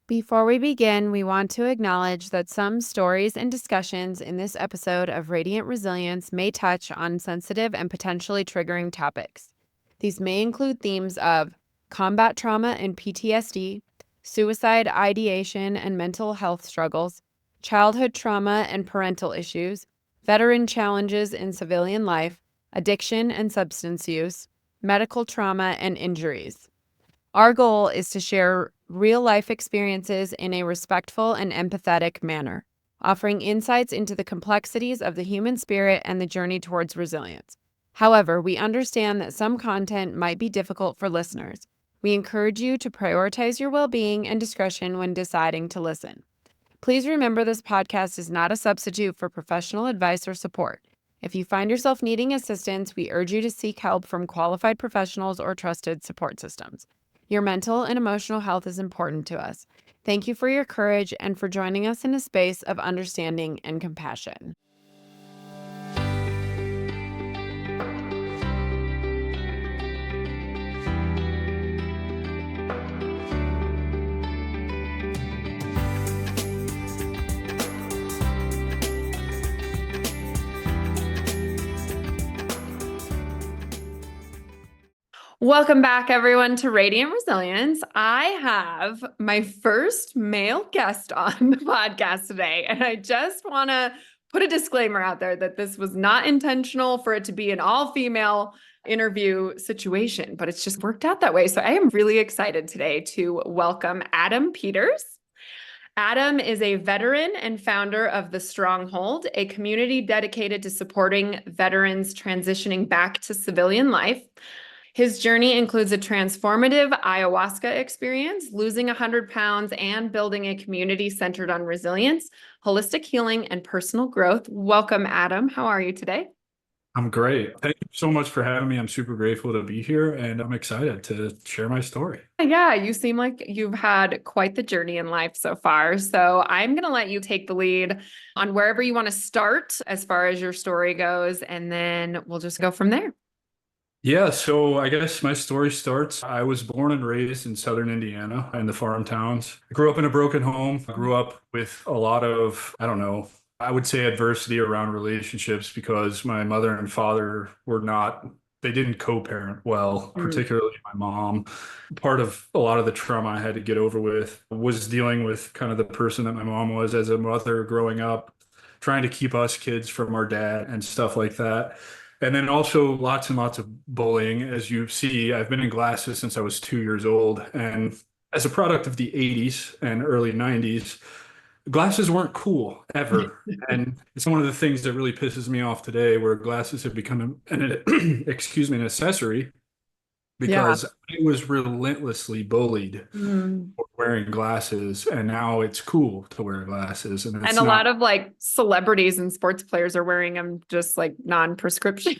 Before we begin, we want to acknowledge that some stories and discussions in this episode of Radiant Resilience may touch on sensitive and potentially triggering topics. These may include themes of combat trauma and PTSD, suicide ideation and mental health struggles, childhood trauma and parental issues, veteran challenges in civilian life, addiction and substance use, medical trauma, and injuries. Our goal is to share real-life experiences in a respectful and empathetic manner, offering insights into the complexities of the human spirit and the journey towards resilience. However, we understand that some content might be difficult for listeners. We encourage you to prioritize your well-being and discretion when deciding to listen. Please remember this podcast is not a substitute for professional advice or support. If you find yourself needing assistance, we urge you to seek help from qualified professionals or trusted support systems. Your mental and emotional health is important to us. Thank you for your courage and for joining us in a space of understanding and compassion. Welcome back, everyone, to Radiant Resilience. I have my first male guest on the podcast today, and I just want to put a disclaimer out there that this was not intentional for it to be an all-female interview situation, but it's just worked out that way. So I am really excited today to welcome Adam Peters. Adam is a veteran and founder of the Stronghold, a community dedicated to supporting veterans transitioning back to civilian life. His journey includes a transformative ayahuasca experience, losing 100 pounds, and building a community centered on resilience, holistic healing, and personal growth. Welcome, Adam. How are you today? I'm great. Thank you so much for having me. I'm super grateful to be here, and I'm excited to share my story. Yeah, you seem like you've had quite the journey in life so far. So I'm going to let you take the lead on wherever you want to start as far as your story goes, and then we'll just go from there. Yeah, so I guess my story starts. I was born and raised in southern Indiana in the farm towns. I grew up in a broken home. I grew up with a lot of, I don't know, I would say adversity around relationships because my mother and father were not, they didn't co-parent well, particularly my mom. Part of a lot of the trauma I had to get over with was dealing with kind of the person that my mom was as a mother growing up, trying to keep us kids from our dad and stuff like that. And then also lots and lots of bullying. As you see, I've been in glasses since I was 2 years old. And as a product of the 80s and early 90s, glasses weren't cool ever. And it's one of the things that really pisses me off today, where glasses have become excuse me, an accessory Yeah. because I was relentlessly bullied Mm. for wearing glasses. And now it's cool to wear glasses. And And it's a lot not. of like celebrities and sports players are wearing them just like non-prescription.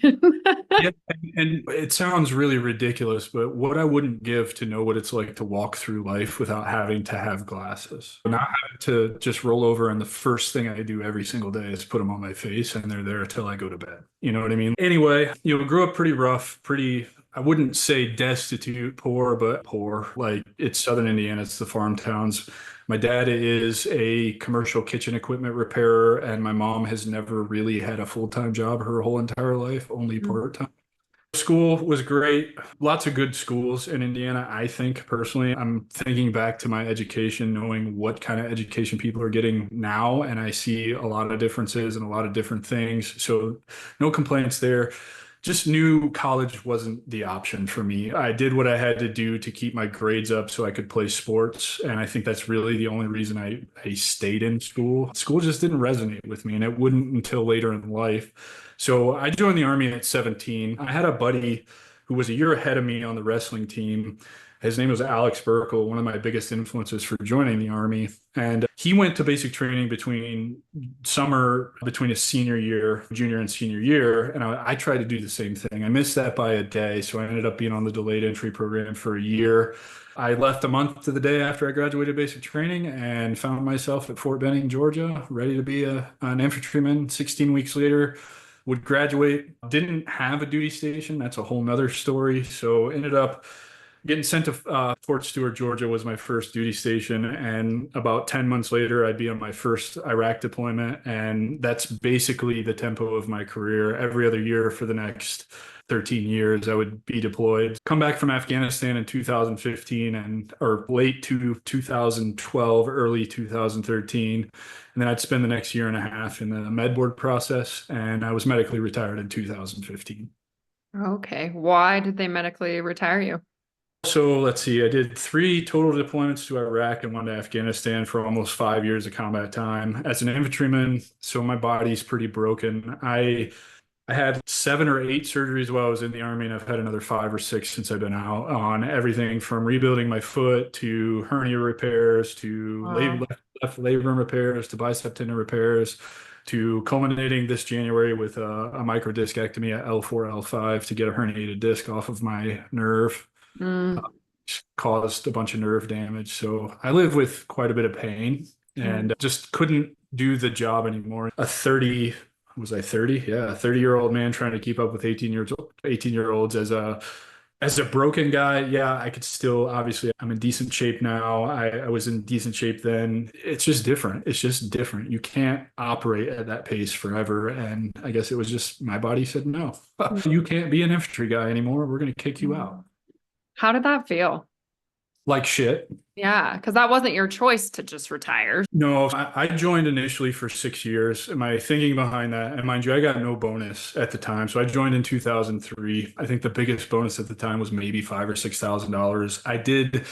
Yeah, and it sounds really ridiculous, but what I wouldn't give to know what it's like to walk through life without having to have glasses. Not having to just roll over and the first thing I do every single day is put them on my face and they're there till I go to bed. You know what I mean? Anyway, grew up pretty rough, pretty, I wouldn't say destitute, poor, but poor. Like it's Southern Indiana, it's the farm towns. My dad is a commercial kitchen equipment repairer, and my mom has never really had a full-time job her whole entire life, only part-time. School was great. Lots of good schools in Indiana, I think personally. I'm thinking back to my education, knowing what kind of education people are getting now, and I see a lot of differences and a lot of different things. So, no complaints there. Just knew college wasn't the option for me. I did what I had to do to keep my grades up so I could play sports. And I think that's really the only reason I stayed in school. School just didn't resonate with me, and it wouldn't until later in life. So I joined the Army at 17. I had a buddy who was a year ahead of me on the wrestling team. His name was Alex Burkle, one of my biggest influences for joining the Army. And he went to basic training between summer, between his senior year, junior and senior year. And I tried to do the same thing. I missed that by a day. So I ended up being on the delayed entry program for a year. I left a month to the day after I graduated basic training and found myself at Fort Benning, Georgia, ready to be an infantryman. 16 weeks later, would graduate, didn't have a duty station. That's a whole nother story. So ended up Getting sent to Fort Stewart, Georgia was my first duty station. And about 10 months later, I'd be on my first Iraq deployment. And that's basically the tempo of my career. Every other year for the next 13 years, I would be deployed. Come back from Afghanistan in 2015 and or late to 2012, early 2013. And then I'd spend the next year and a half in the med board process. And I was medically retired in 2015. Okay. Why did they medically retire you? So let's see, I did 3 total deployments to Iraq and 1 to Afghanistan for almost 5 years of combat time as an infantryman. So my body's pretty broken. I had 7 or 8 surgeries while I was in the Army, and I've had another 5 or 6 since I've been out, on everything from rebuilding my foot to hernia repairs to Wow. left labrum repairs to bicep tendon repairs to culminating this January with a microdiscectomy at L4, L5 to get a herniated disc off of my nerve. Mm, Caused a bunch of nerve damage. So I live with quite a bit of pain mm, and just couldn't do the job anymore. Was I 30? Yeah, a 30-year-old man trying to keep up with 18-year olds as a broken guy. Yeah, I could still, obviously, I'm in decent shape now. I was in decent shape then. It's just different. It's just different. You can't operate at that pace forever. And I guess it was just my body said, no, you can't be an infantry guy anymore. We're going to kick you mm. out. How did that feel? Like shit. Yeah, because that wasn't your choice to just retire. No, I joined initially for 6 years. My thinking behind that, and mind you, I got no bonus at the time. So I joined in 2003. I think the biggest bonus at the time was maybe $5,000 or $6,000. I did,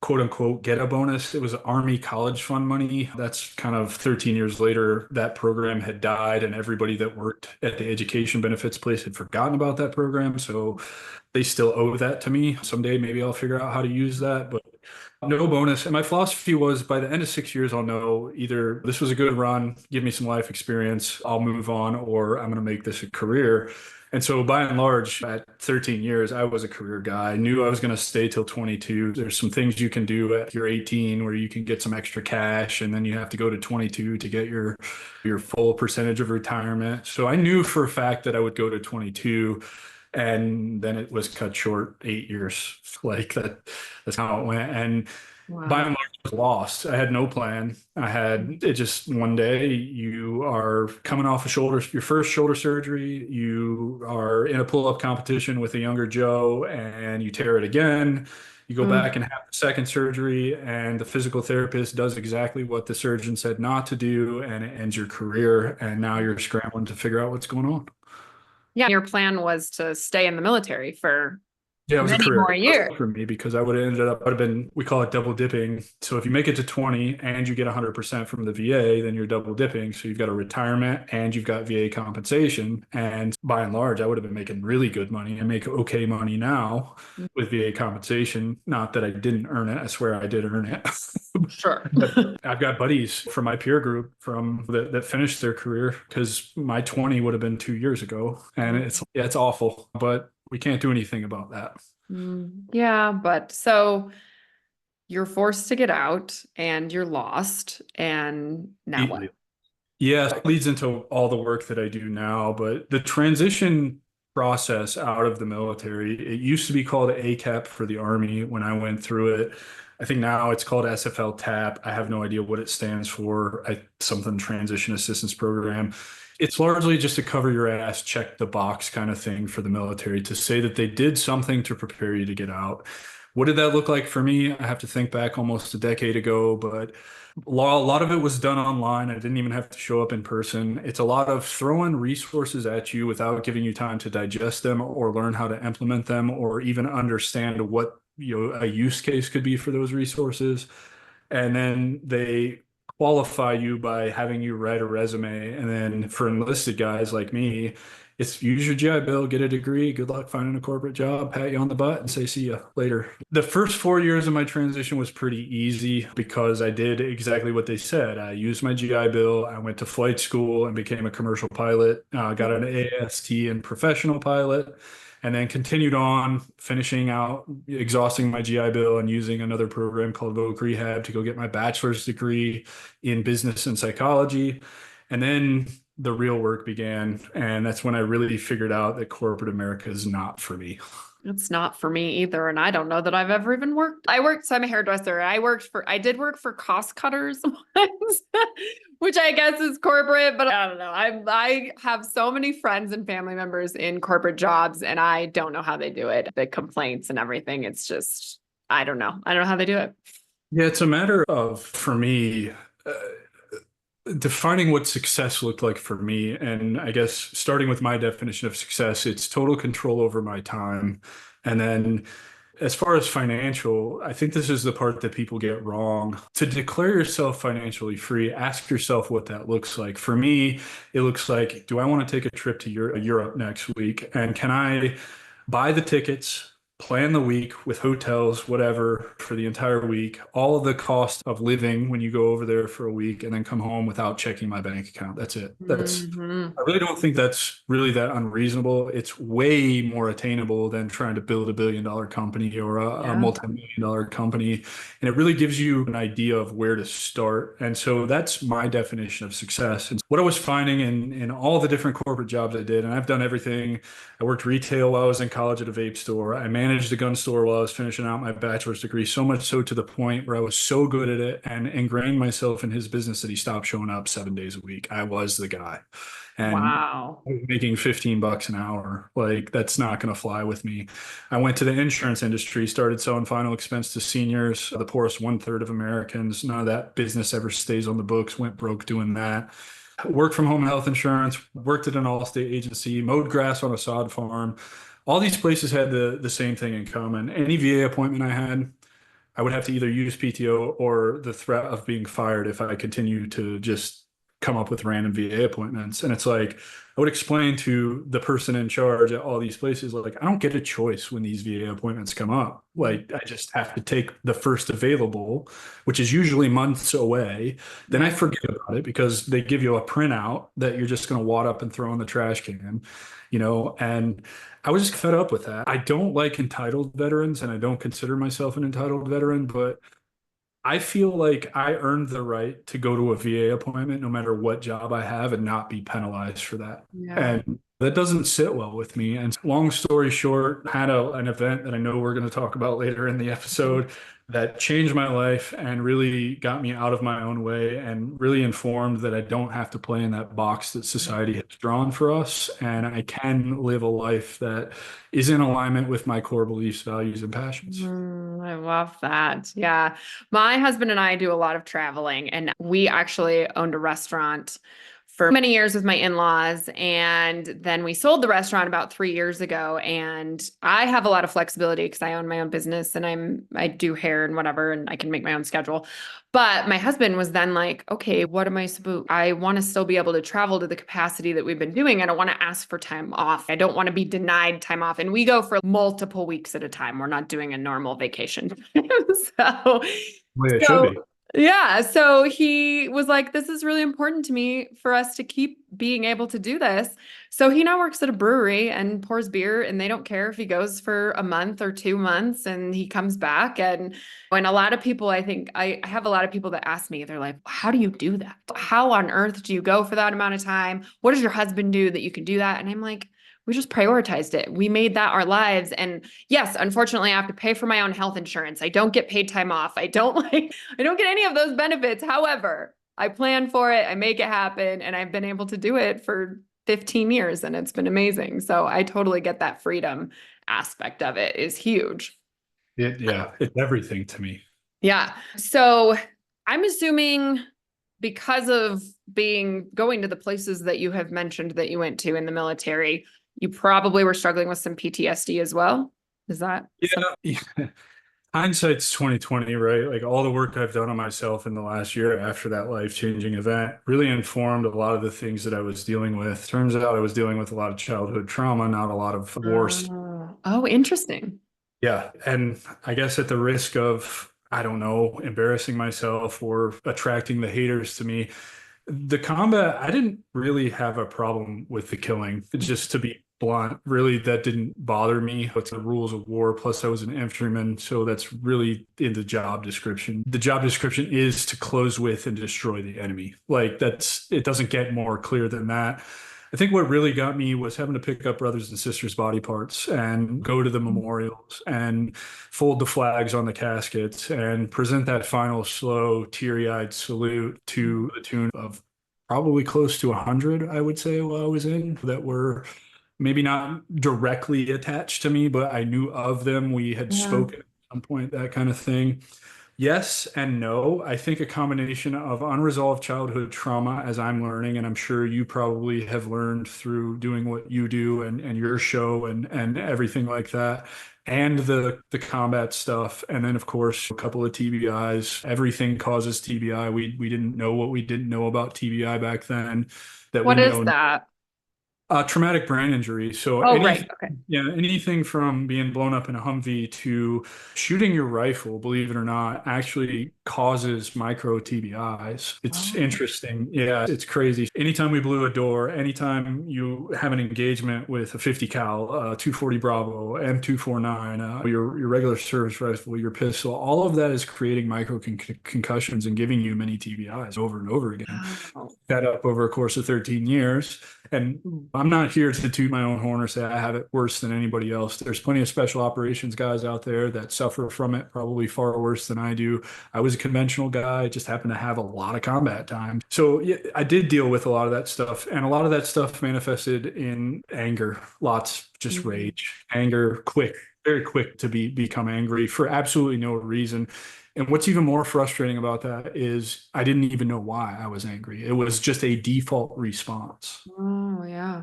quote unquote, get a bonus. It was Army College Fund money. That's kind of 13 years later. That program had died, and everybody that worked at the education benefits place had forgotten about that program. So they still owe that to me. Someday, maybe I'll figure out how to use that. But no bonus. And my philosophy was by the end of 6 years, I'll know either this was a good run, give me some life experience, I'll move on, or I'm going to make this a career. And so by and large, at 13 years, I was a career guy. I knew I was going to stay till 22. There's some things you can do at your 18 where you can get some extra cash, and then you have to go to 22 to get your full percentage of retirement. So I knew for a fact that I would go to 22, and then it was cut short 8 years. Like that's how it went. And by Wow. and large, I was lost. I had no plan. I had it just one day you are coming off your first shoulder surgery. You are in a pull-up competition with a younger Joe and you tear it again. You go Mm, back and have the second surgery, and the physical therapist does exactly what the surgeon said not to do, and it ends your career. And now you're scrambling to figure out what's going on. yeah, your plan was to stay in the military for Yeah, it was a many career more years. for me because I would have ended up, would have been, we call it double dipping. So if you make it to 20 and you get 100% from the VA, then you're double dipping. So you've got a retirement and you've got VA compensation. And by and large, I would have been making really good money. I make okay money now with VA compensation. Not that I didn't earn it. I swear I did earn it. Sure. But I've got buddies from my peer group that finished their career because my 20 would have been 2 years ago. And yeah, it's awful, but we can't do anything about that. Yeah, but so you're forced to get out and you're lost. And now what? Completely. Yeah, it leads into all the work that I do now, but the transition process out of the military, it used to be called ACAP for the Army when I went through it. I think now it's called SFL TAP. I have no idea what it stands for. Something transition assistance program. It's largely just to cover your ass, check the box kind of thing for the military to say that they did something to prepare you to get out. What did that look like for me? I have to think back almost a decade ago, but a lot of it was done online. I didn't even have to show up in person. It's a lot of throwing resources at you without giving you time to digest them or learn how to implement them or even understand what a use case could be for those resources. And then they qualify you by having you write a resume. And then for enlisted guys like me, it's use your GI Bill, get a degree, good luck finding a corporate job, pat you on the butt, and say, see you later. The first 4 years of my transition was pretty easy because I did exactly what they said. I used my GI Bill, I went to flight school and became a commercial pilot, got an AST and professional pilot, and then continued on finishing out, exhausting my GI Bill and using another program called Voc Rehab to go get my bachelor's degree in business and psychology. And then the real work began. And that's when I really figured out that corporate America is not for me. It's not for me either. And I don't know that I've ever even worked. So I'm a hairdresser. I did work for cost cutters once, which I guess is corporate, but I don't know. I have so many friends and family members in corporate jobs, and I don't know how they do it. The complaints and everything. It's just, I don't know. I don't know how they do it. Yeah, it's a matter of, for me, defining what success looked like for me. And I guess starting with my definition of success, it's total control over my time. And then as far as financial, I think this is the part that people get wrong. To declare yourself financially free, ask yourself what that looks like. For me, it looks like, do I want to take a trip to Europe next week? And can I buy the tickets, plan the week with hotels, whatever, for the entire week, all of the cost of living when you go over there for a week, and then come home without checking my bank account? That's it. Hmm. I really don't think that's really that unreasonable. It's way more attainable than trying to build $1 billion company or a Yeah. multi-million-dollar company. And it really gives you an idea of where to start. And so that's my definition of success. And what I was finding in all the different corporate jobs I did, and I've done everything. I worked retail while I was in college at a vape store. I managed a gun store while I was finishing out my bachelor's degree, so much so to the point where I was so good at it and ingrained myself in his business that he stopped showing up 7 days a week. I was the guy. And Wow. making $15 an hour, like that's not going to fly with me. I went to the insurance industry, started selling final expense to seniors, the poorest 1/3 of Americans. None of that business ever stays on the books. Went broke doing that. Worked from home health insurance, worked at an Allstate agency, mowed grass on a sod farm. All these places had the same thing in common. Any VA appointment I had, I would have to either use PTO or the threat of being fired if I continue to just come up with random VA appointments. And it's like, I would explain to the person in charge at all these places, like, I don't get a choice when these VA appointments come up. Like, I just have to take the first available, which is usually months away. Then I Yeah. forget about it because they give you a printout that you're just going to wad up and throw in the trash can, and I was just fed up with that. I don't like entitled veterans, and I don't consider myself an entitled veteran, but I feel like I earned the right to go to a VA appointment no matter what job I have and not be penalized for that. Yeah. And that doesn't sit well with me. And long story short, had an event that I know we're going to talk about later in the episode that changed my life and really got me out of my own way and really informed that I don't have to play in that box that society has drawn for us. And I can live a life that is in alignment with my core beliefs, values, and passions. I love that. Yeah. My husband and I do a lot of traveling, and we actually owned a restaurant for many years with my in-laws. And then we sold the restaurant about 3 years ago. And I have a lot of flexibility because I own my own business and I do hair and whatever, and I can make my own schedule. But my husband was then like, okay, what am I supposed? I want to still be able to travel to the capacity that we've been doing. I don't want to ask for time off. I don't want to be denied time off. And we go for multiple weeks at a time. We're not doing a normal vacation. so, Well, it should so be. yeah, so he was like, this is really important to me for us to keep being able to do this. So he now works at a brewery and pours beer, and they don't care if he goes for a month or 2 months and he comes back. And a lot of people, I think I have a lot of people that ask me, they're like, how do you do that? How on earth do you go for that amount of time? What does your husband do that you can do that? And I'm like, we just prioritized it. We made that our lives. And yes, unfortunately, I have to pay for my own health insurance. I don't get paid time off. I don't get any of those benefits. However, I plan for it, I make it happen, and I've been able to do it for 15 years and it's been amazing. So I totally get that freedom aspect of it is huge. Yeah, it's everything to me. Yeah. So I'm assuming because of going to the places that you have mentioned that you went to in the military, you probably were struggling with some PTSD as well. Is that something? Yeah. Hindsight's 2020, right? Like all the work I've done on myself in the last year after that life-changing event really informed a lot of the things that I was dealing with. Turns out I was dealing with a lot of childhood trauma, not a lot of wars. Oh, interesting. Yeah. And I guess at the risk of, I don't know, embarrassing myself or attracting the haters to me, the combat, I didn't really have a problem with the killing. Just to be blunt. Really, that didn't bother me. It's the rules of war. Plus, I was an infantryman, so that's really in the job description. The job description is to close with and destroy the enemy. Like that's it doesn't get more clear than that. I think what really got me was having to pick up brothers and sisters' body parts and go to the memorials and fold the flags on the caskets and present that final slow, teary-eyed salute to a tune of probably close to 100, I would say, while I was in, that were maybe not directly attached to me, but I knew of them. We had Yeah. spoken at some point, that kind of thing. Yes and no. I think a combination of unresolved childhood trauma, as I'm learning, and I'm sure you probably have learned through doing what you do and your show and everything like that, and the combat stuff, and then of course a couple of TBIs. Everything causes TBI. We didn't know what we didn't know about TBI back then that we What is know. that? Traumatic brain injury. So Oh, right. anything, Okay. yeah, anything from being blown up in a Humvee to shooting your rifle, believe it or not, actually causes micro TBIs. It's Oh, interesting. Yeah, it's crazy. Anytime we blew a door, anytime you have an engagement with a 50 cal, 240 Bravo, M249, your regular service rifle, your pistol, all of that is creating micro concussions and giving you many TBIs over and over again. wow. That up over a course of 13 years. And I'm not here to toot my own horn or say I have it worse than anybody else. There's plenty of special operations guys out there that suffer from it probably far worse than I do. I was a conventional guy, I just happened to have a lot of combat time. So yeah, I did deal with a lot of that stuff. And a lot of that stuff manifested in anger, lots just Mm. rage, anger, quick, very quick to become angry for absolutely no reason. And what's even more frustrating about that is I didn't even know why I was angry. It was just a default response. Oh, yeah.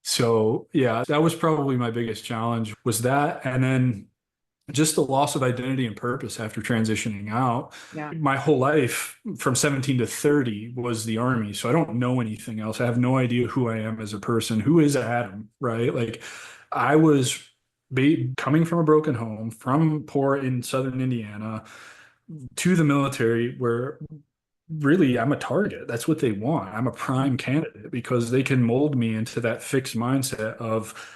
So yeah, that was probably my biggest challenge was that. And then just the loss of identity and purpose after transitioning out. Yeah. My whole life from 17 to 30 was the army. So I don't know anything else. I have no idea who I am as a person. Who is Adam, right? Like I was coming from a broken home, from poor in southern Indiana to the military where really I'm a target. That's what they want. I'm a prime candidate because they can mold me into that fixed mindset of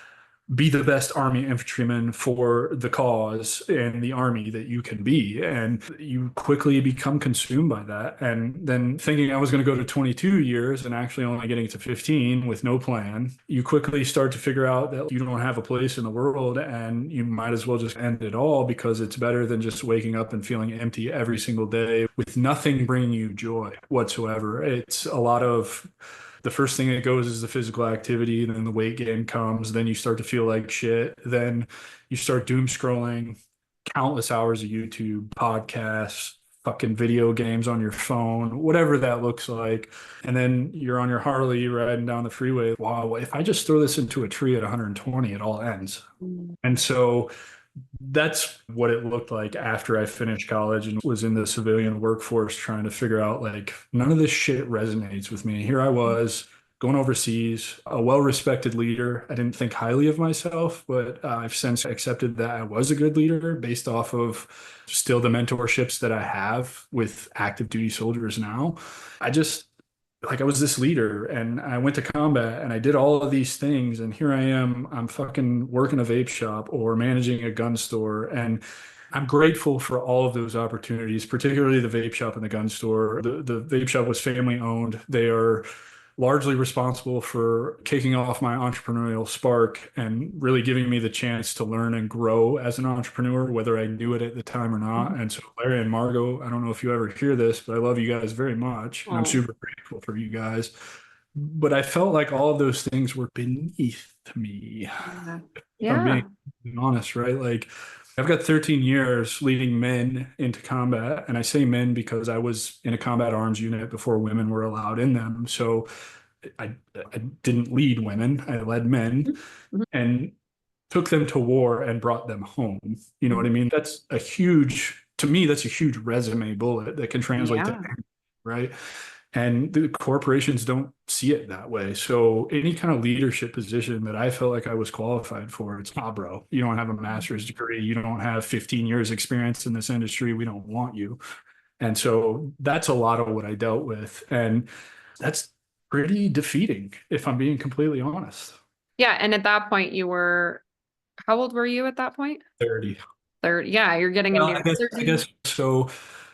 be the best army infantryman for the cause and the army that you can be. And you quickly become consumed by that. And then thinking I was going to go to 22 years and actually only getting to 15 with no plan, you quickly start to figure out that you don't have a place in the world and you might as well just end it all because it's better than just waking up and feeling empty every single day with nothing bringing you joy whatsoever. It's a lot of the first thing that goes is the physical activity, then the weight gain comes, then you start to feel like shit, then you start doom scrolling countless hours of YouTube, podcasts, fucking video games on your phone, whatever that looks like. And then you're on your Harley riding down the freeway. Wow, if I just throw this into a tree at 120, it all ends. Mm. And so that's what it looked like after I finished college and was in the civilian workforce trying to figure out like none of this shit resonates with me. Here I was going overseas, a well-respected leader. I didn't think highly of myself, but I've since accepted that I was a good leader based off of still the mentorships that I have with active duty soldiers now. I just like I was this leader and I went to combat and I did all of these things and here I am, I'm fucking working a vape shop or managing a gun store and I'm grateful for all of those opportunities, particularly the vape shop and the gun store. The vape shop was family owned. They are largely responsible for kicking off my entrepreneurial spark and really giving me the chance to learn and grow as an entrepreneur, whether I knew it at the time or not. And so, Larry and Margot, I don't know if you ever hear this, but I love you guys very much. And I'm Oh, super grateful for you guys. But I felt like all of those things were beneath me, yeah. if I'm being Yeah. honest, right? Like, I've got 13 years leading men into combat. And I say men because I was in a combat arms unit before women were allowed in them. So I didn't lead women, I led men Mhm. and took them to war and brought them home. You know what I mean? That's a huge, to me, that's a huge resume bullet that can translate to, Yeah. right? And the corporations don't see it that way. So any kind of leadership position that I felt like I was qualified for, it's bro. You don't have a master's degree. You don't have 15 years experience in this industry. We don't want you. And so that's a lot of what I dealt with. And that's pretty defeating, if I'm being completely honest. Yeah. And at that point, how old were you at that point? 30. 30. Yeah. You're getting Well, into your I 30s. guess so.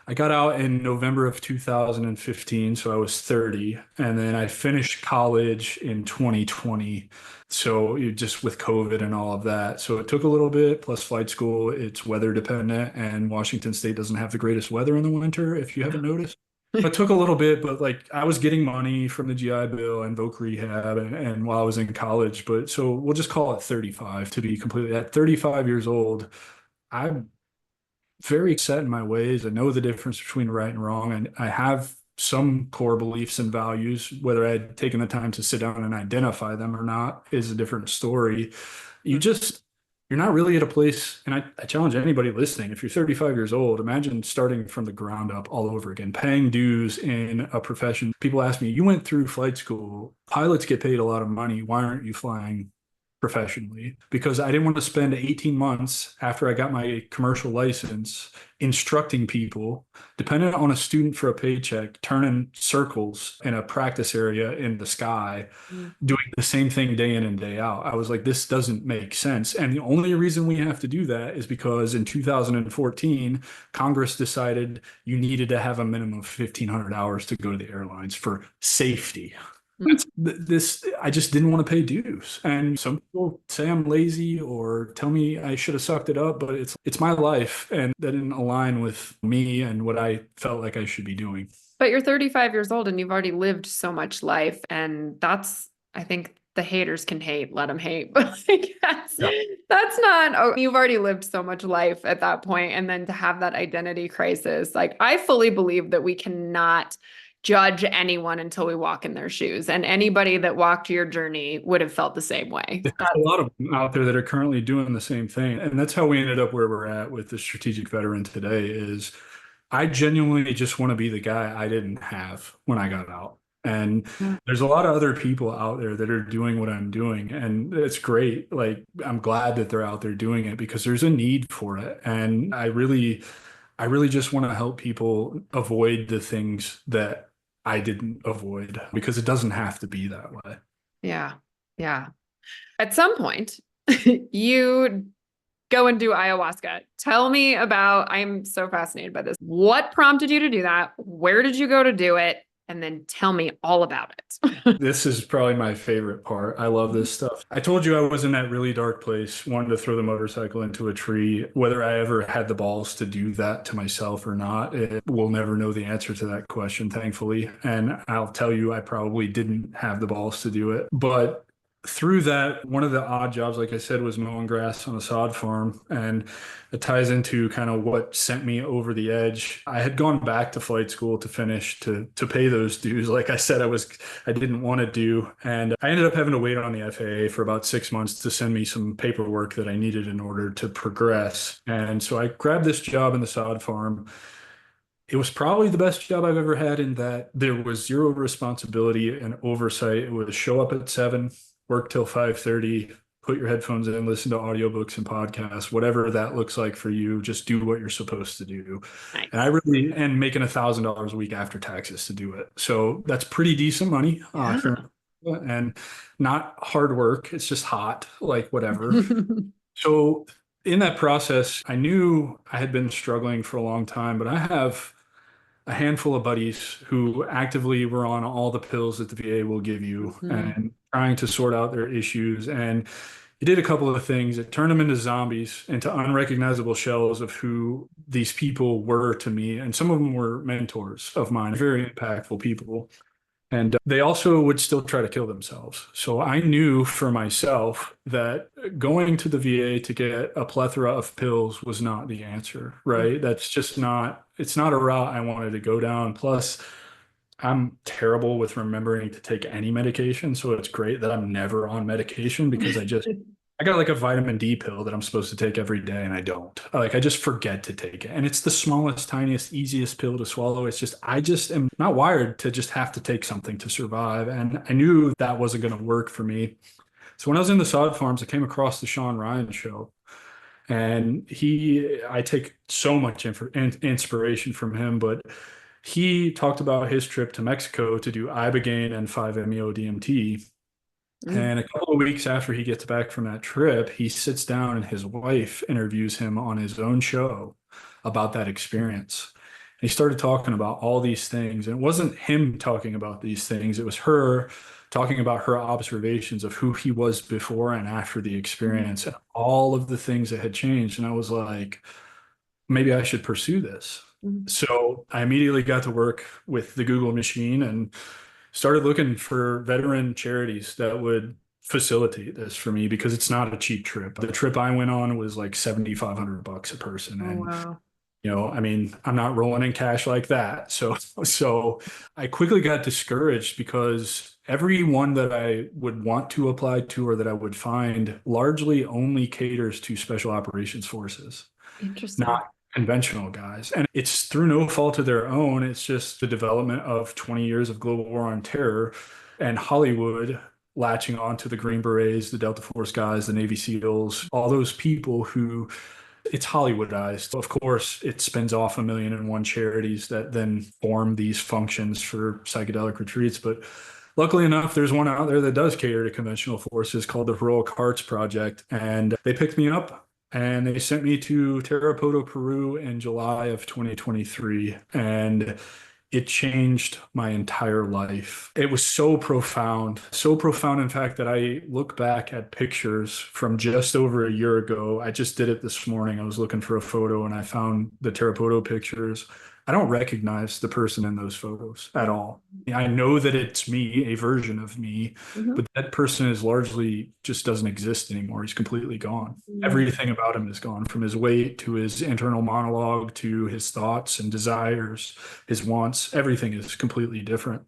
I got out in November of 2015, so I was 30, and then I finished college in 2020. So just with COVID and all of that. So it took a little bit, plus flight school, it's weather dependent, and Washington State doesn't have the greatest weather in the winter, if you haven't noticed. It took a little bit, but like I was getting money from the GI Bill and voc rehab and while I was in college. But so we'll just call it 35 to be completely at 35 years old. I'm very set in my ways. I know the difference between right and wrong, and I have some core beliefs and values. Whether I'd taken the time to sit down and identify them or not is a different story. You just, you're not really at a place, and I challenge anybody listening, if you're 35 years old, imagine starting from the ground up all over again, paying dues in a profession. People ask me, you went through flight school, pilots get paid a lot of money. Why aren't you flying professionally? Because I didn't want to spend 18 months after I got my commercial license instructing people, dependent on a student for a paycheck, turning circles in a practice area in the sky, Mm. doing the same thing day in and day out. I was like, this doesn't make sense. And the only reason we have to do that is because in 2014, Congress decided you needed to have a minimum of 1,500 hours to go to the airlines for safety. This, I just didn't want to pay dues. And some people say I'm lazy or tell me I should have sucked it up, but it's my life and that didn't align with me and what I felt like I should be doing. But you're 35 years old and you've already lived so much life. And I think the haters can hate, let them hate. But like, Yeah. that's not, oh, you've already lived so much life at that point. And then to have that identity crisis, like I fully believe that we cannot judge anyone until we walk in their shoes. And anybody that walked your journey would have felt the same way. There's a lot of them out there that are currently doing the same thing. And that's how we ended up where we're at with the strategic veteran today is I genuinely just want to be the guy I didn't have when I got out. And there's a lot of other people out there that are doing what I'm doing. And it's great. Like, I'm glad that they're out there doing it because there's a need for it. And I really just want to help people avoid the things that I didn't avoid because it doesn't have to be that way. Yeah. Yeah. At some point, you go and do ayahuasca. Tell me about, I'm so fascinated by this. What prompted you to do that? Where did you go to do it? And then tell me all about it. This is probably my favorite part. I love this stuff. I told you I was in that really dark place, wanting to throw the motorcycle into a tree. Whether I ever had the balls to do that to myself or not, we'll never know the answer to that question, thankfully. And I'll tell you, I probably didn't have the balls to do it. But through that, one of the odd jobs, like I said, was mowing grass on a sod farm. And it ties into kind of what sent me over the edge. I had gone back to flight school to finish to pay those dues. Like I said, I didn't want to do. And I ended up having to wait on the FAA for about 6 months to send me some paperwork that I needed in order to progress. And so I grabbed this job in the sod farm. It was probably the best job I've ever had in that there was zero responsibility and oversight. It was show up at 7, work till 5:30, put your headphones in, listen to audiobooks and podcasts, whatever that looks like for you. Just do what you're supposed to do. And Nice. I really, and making $1,000 a week after taxes to do it. So that's pretty decent money Yeah. here, and not hard work. It's just hot, like whatever. So in that process, I knew I had been struggling for a long time, but I have a handful of buddies who actively were on all the pills that the VA will give you Mhm. and trying to sort out their issues. And it did a couple of things. It turned them into zombies, into unrecognizable shells of who these people were to me. And some of them were mentors of mine, very impactful people. And they also would still try to kill themselves. So I knew for myself that going to the VA to get a plethora of pills was not the answer, right? That's just not, it's not a route I wanted to go down. Plus, I'm terrible with remembering to take any medication. So it's great that I'm never on medication because I got like a vitamin D pill that I'm supposed to take every day and I don't. Like I just forget to take it. And it's the smallest, tiniest, easiest pill to swallow. It's just I just am not wired to just have to take something to survive. And I knew that wasn't going to work for me. So when I was in the sod farms, I came across the Sean Ryan show. And I take so much inspiration from him, but he talked about his trip to Mexico to do ibogaine and 5-MeO DMT. Mm. And a couple of weeks after he gets back from that trip, he sits down and his wife interviews him on his own show about that experience. And he started talking about all these things. And it wasn't him talking about these things, it was her talking about her observations of who he was before and after the experience and all of the things that had changed. And I was like, maybe I should pursue this. Mm. So I immediately got to work with the Google machine and started looking for veteran charities that would facilitate this for me because it's not a cheap trip. The trip I went on was like 7,500 bucks a person. Oh, And, wow. I mean, I'm not rolling in cash like that. So I quickly got discouraged because everyone that I would want to apply to or that I would find largely only caters to special operations forces, Interesting. not conventional guys. And it's through no fault of their own. It's just the development of 20 years of global war on terror and Hollywood latching on to the Green Berets, the Delta Force guys, the Navy SEALs, all those people who it's Hollywoodized. Of course, it spins off 1,000,001 charities that then form these functions for psychedelic retreats. But luckily enough, there's one out there that does cater to conventional forces called the Heroic Hearts Project. And they picked me up and they sent me to Tarapoto, Peru in July of 2023. And it changed my entire life. It was so profound, in fact, that I look back at pictures from just over a year ago. I just did it this morning. I was looking for a photo and I found the Terapoto pictures. I don't recognize the person in those photos at all. I know that it's me, a version of me, Mhm. but that person is largely just doesn't exist anymore. He's completely gone. Mm. Everything about him is gone, from his weight to his internal monologue to his thoughts and desires, his wants. Everything is completely different.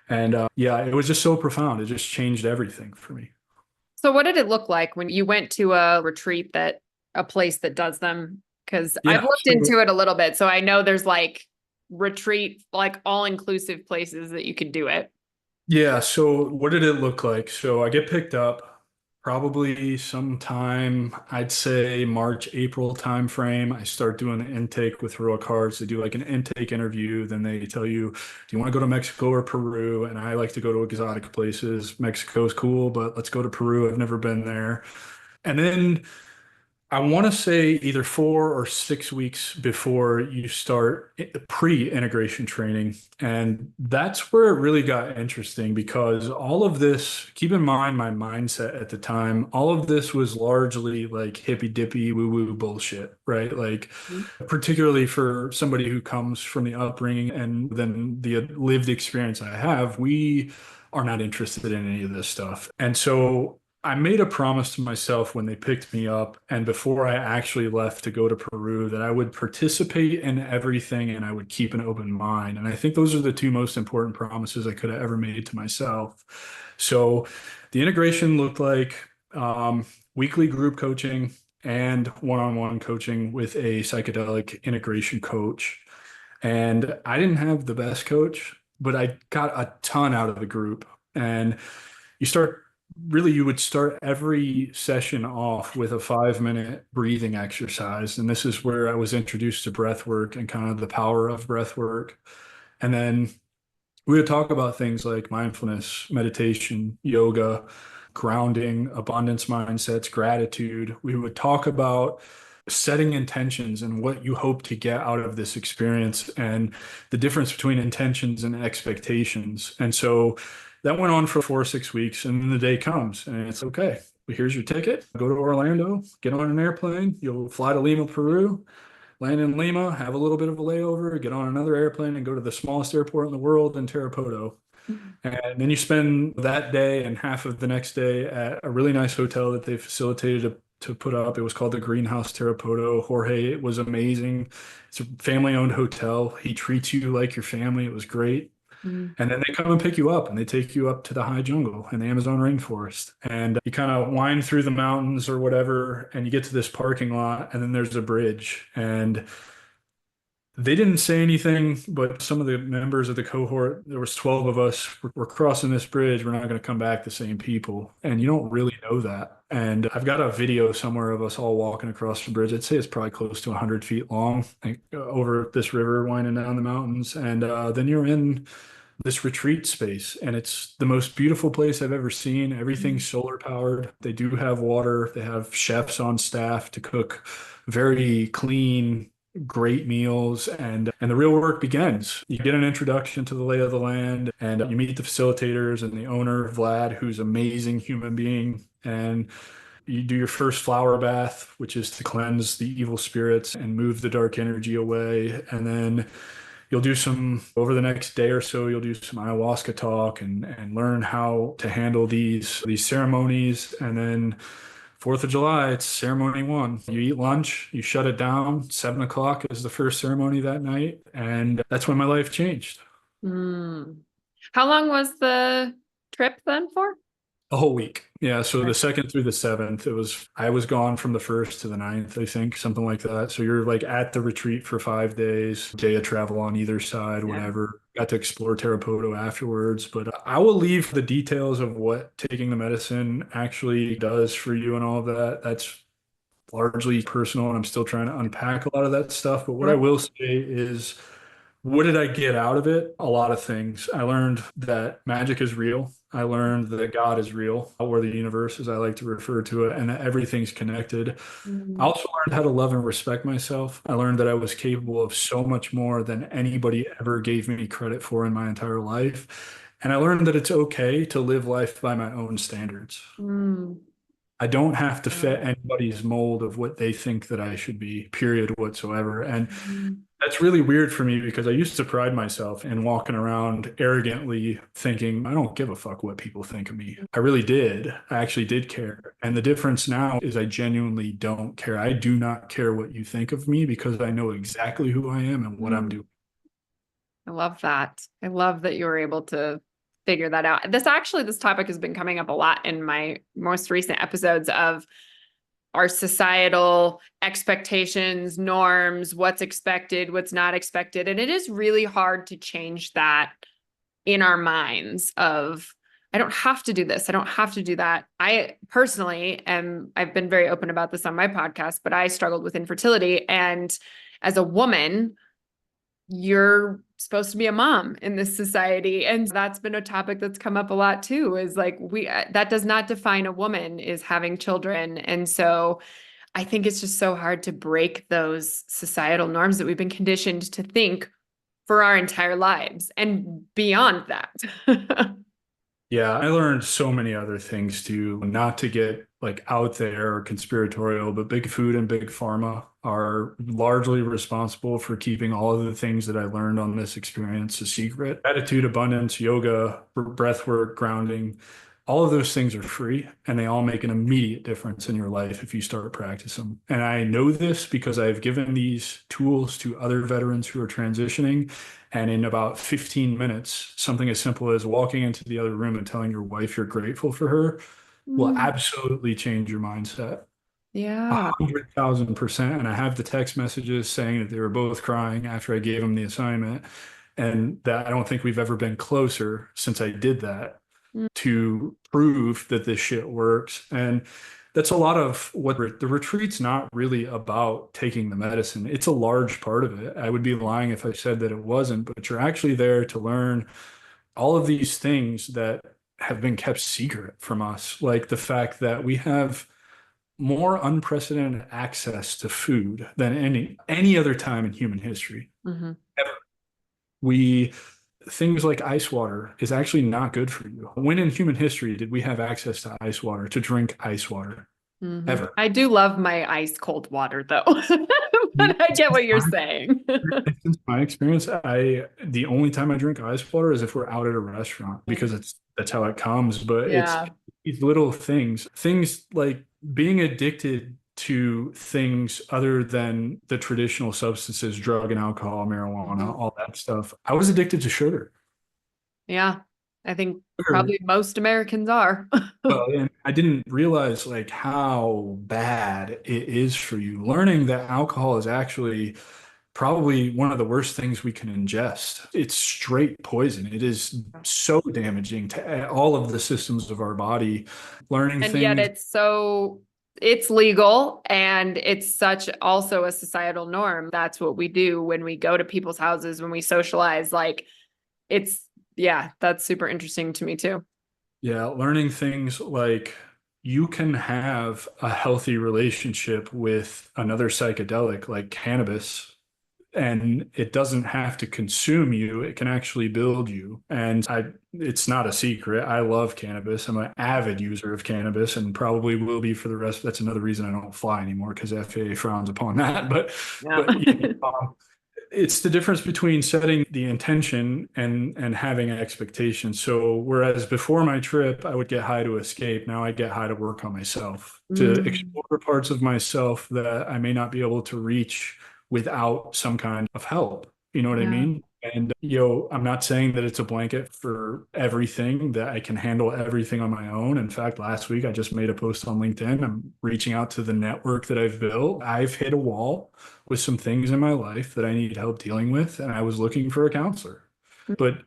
And yeah, it was just so profound. It just changed everything for me. So what did it look like when you went to a retreat that a place that does them? Because I've Yeah. looked into it a little bit. So I know there's like retreat, like all-inclusive places that you could do it. Yeah, so what did it look like? So I get picked up probably sometime, I'd say March, April timeframe. I start doing the intake with Heroic Hearts. They do like an intake interview. Then they tell you, do you want to go to Mexico or Peru? And I like to go to exotic places. Mexico's cool, but let's go to Peru. I've never been there. And then I want to say either 4 or 6 weeks before you start pre-integration training. And that's where it really got interesting because all of this, keep in mind my mindset at the time, all of this was largely like hippy dippy woo woo bullshit, right? Like, Mhm. particularly for somebody who comes from the upbringing and then the lived experience I have, we are not interested in any of this stuff. And so I made a promise to myself when they picked me up and before I actually left to go to Peru that I would participate in everything and I would keep an open mind. And I think those are the two most important promises I could have ever made to myself. So the integration looked like weekly group coaching and one-on-one coaching with a psychedelic integration coach. And I didn't have the best coach, but I got a ton out of the group. And you start you would start every session off with a 5-minute breathing exercise. And this is where I was introduced to breath work and kind of the power of breath work. And then we would talk about things like mindfulness, meditation, yoga, grounding, abundance mindsets, gratitude. We would talk about setting intentions and what you hope to get out of this experience and the difference between intentions and expectations. And so that went on for 4 or 6 weeks. And then the day comes and it's okay. Here's your ticket. Go to Orlando, get on an airplane. You'll fly to Lima, Peru, land in Lima, have a little bit of a layover, get on another airplane and go to the smallest airport in the world in Tarapoto. And then you spend that day and half of the next day at a really nice hotel that they facilitated to put up. It was called the Greenhouse Tarapoto. Jorge, it was amazing. It's a family owned hotel. He treats you like your family. It was great. Mhm. And then they come and pick you up and they take you up to the high jungle in the Amazon rainforest. And you kind of wind through the mountains or whatever, and you get to this parking lot, and then there's a bridge. And they didn't say anything, but some of the members of the cohort, there was 12 of us, we're crossing this bridge. We're not going to come back the same people. And you don't really know that. And I've got a video somewhere of us all walking across the bridge. I'd say it's probably close to 100 feet long, like, over this river winding down the mountains. And then you're in this retreat space, and it's the most beautiful place I've ever seen. Everything's solar powered. They do have water. They have chefs on staff to cook very clean, great meals, and the real work begins. You get an introduction to the lay of the land, and you meet the facilitators and the owner, Vlad, who's an amazing human being. And you do your first flower bath, which is to cleanse the evil spirits and move the dark energy away. And then you'll do some over the next day or so, you'll do some ayahuasca talk and learn how to handle these ceremonies. And then Fourth of July, it's ceremony one. You eat lunch, you shut it down. 7 o'clock is the first ceremony that night. And that's when my life changed. Mm. How long was the trip then for? A whole week. Yeah. So Okay. the second through the seventh, I was gone from the first to the ninth, I think, something like that. So you're like at the retreat for 5 days, day of travel on either side, Yeah. whatever. Got to explore Terapoto afterwards. But I will leave the details of what taking the medicine actually does for you and all of that. That's largely personal, and I'm still trying to unpack a lot of that stuff. But what I Sure. will say is, what did I get out of it? A lot of things. I learned that magic is real. I learned that God is real, or the universe, as I like to refer to it, and that everything's connected. I Mm. also learned how to love and respect myself. I learned that I was capable of so much more than anybody ever gave me credit for in my entire life. And I learned that it's okay to live life by my own standards. Mm. I don't have to Yeah. fit anybody's mold of what they think that I should be, period, whatsoever. And Mm. that's really weird for me because I used to pride myself in walking around arrogantly thinking, I don't give a fuck what people think of me. I really did. I actually did care. And the difference now is I genuinely don't care. I do not care what you think of me because I know exactly who I am and what I'm Mm. doing. I love that. I love that you were able to figure that out. This topic has been coming up a lot in my most recent episodes of our societal expectations, norms, what's expected, what's not expected. And it is really hard to change that in our minds of, I don't have to do this. I don't have to do that. I personally am, I've been very open about this on my podcast, but I struggled with infertility. And as a woman, you're supposed to be a mom in this society. And that's been a topic that's come up a lot too, is like, that does not define a woman is having children. And so I think it's just so hard to break those societal norms that we've been conditioned to think for our entire lives and beyond that. Yeah, I learned so many other things too, not to get like out there or conspiratorial, but big food and big pharma are largely responsible for keeping all of the things that I learned on this experience a secret. Attitude, abundance, yoga, breath work, grounding, all of those things are free and they all make an immediate difference in your life if you start practicing. And I know this because I've given these tools to other veterans who are transitioning. And in about 15 minutes, something as simple as walking into the other room and telling your wife you're grateful for her will Mm. absolutely change your mindset. A Yeah. 100,000%. And I have the text messages saying that they were both crying after I gave them the assignment. And that I don't think we've ever been closer since I did that Mm. to prove that this shit works. And that's a lot of what the retreat's not really about taking the medicine. It's a large part of it. I would be lying if I said that it wasn't, but you're actually there to learn all of these things that have been kept secret from us, like the fact that we have more unprecedented access to food than any other time in human history. Mhm. Ever. We things like ice water is actually not good for you. When in human history did we have access to ice water, to drink ice water? Mhm. Ever. I do love my ice cold water though, but I get Since what you're saying. my experience, the only time I drink ice water is if we're out at a restaurant because that's how it comes. But it's Yeah. these little things like being addicted to things other than the traditional substances, drug and alcohol, marijuana, Mhm. all that stuff. I was addicted to sugar. Yeah. I think Sugar. probably most Americans are. Well, and I didn't realize like how bad it is for you. Learning that alcohol is actually probably one of the worst things we can ingest. It's straight poison. It is so damaging to all of the systems of our body. Learning And yet things, it's legal and it's such also a societal norm. That's what we do when we go to people's houses, when we socialize. Like it's Yeah, that's super interesting to me too. Yeah, learning things like you can have a healthy relationship with another psychedelic like cannabis, and it doesn't have to consume you. It can actually build you. It's not a secret. I love cannabis. I'm an avid user of cannabis and probably will be for the rest. That's another reason I don't fly anymore because FAA frowns upon that. Yeah. But it's the difference between setting the intention and having an expectation. So whereas before my trip, I would get high to escape, now I get high to work on myself, to Mm, explore parts of myself that I may not be able to reach without some kind of help. You know what I yeah. mean? And I'm not saying that it's a blanket for everything, that I can handle everything on my own. In fact, last week I just made a post on LinkedIn. I'm reaching out to the network that I've built. I've hit a wall with some things in my life that I need help dealing with, and I was looking for a counselor. But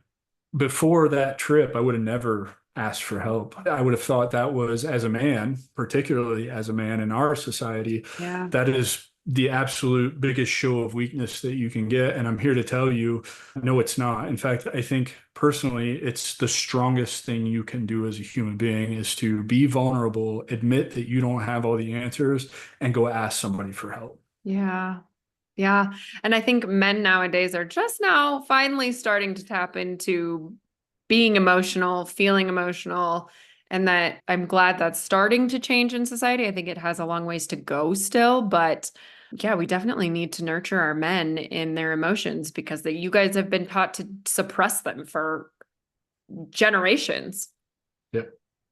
before that trip, I would have never asked for help. I would have thought that was, as a man, particularly as a man in our society, Yeah. that is the absolute biggest show of weakness that you can get. And I'm here to tell you, no, it's not. In fact, I think personally, it's the strongest thing you can do as a human being is to be vulnerable, admit that you don't have all the answers, and go ask somebody for help. Yeah. Yeah. And I think men nowadays are just now finally starting to tap into being emotional, feeling emotional, and that I'm glad that's starting to change in society. I think it has a long ways to go still, but yeah, we definitely need to nurture our men in their emotions because you guys have been taught to suppress them for generations. Yeah.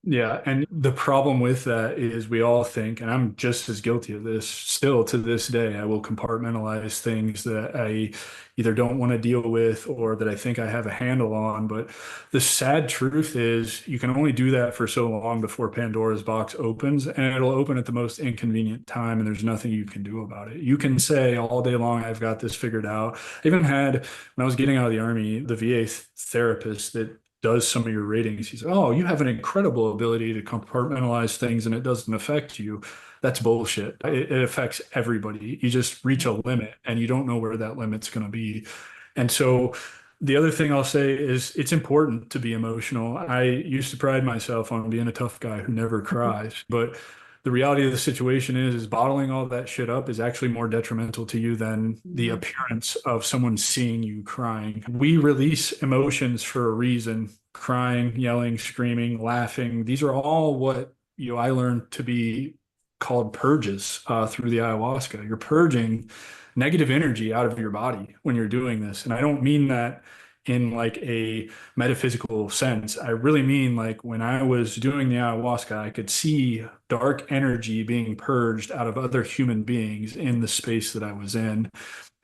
Yeah. And the problem with that is we all think, and I'm just as guilty of this still to this day, I will compartmentalize things that I either don't want to deal with or that I think I have a handle on. But the sad truth is you can only do that for so long before Pandora's box opens, and it'll open at the most inconvenient time, and there's nothing you can do about it. You can say all day long, I've got this figured out. I even had, when I was getting out of the army, the VA therapist that does some of your ratings. He's, oh, you have an incredible ability to compartmentalize things and it doesn't affect you. That's bullshit. It affects everybody. You just reach a limit and you don't know where that limit's going to be. And so the other thing I'll say is it's important to be emotional. I used to pride myself on being a tough guy who never cries, but the reality of the situation is bottling all that shit up is actually more detrimental to you than the Yeah. appearance of someone seeing you crying. We release emotions for a reason. Crying, yelling, screaming, laughing. These are all what I learned to be called purges through the ayahuasca. You're purging negative energy out of your body when you're doing this. And I don't mean that in like a metaphysical sense. I really mean like when I was doing the ayahuasca, I could see dark energy being purged out of other human beings in the space that I was in.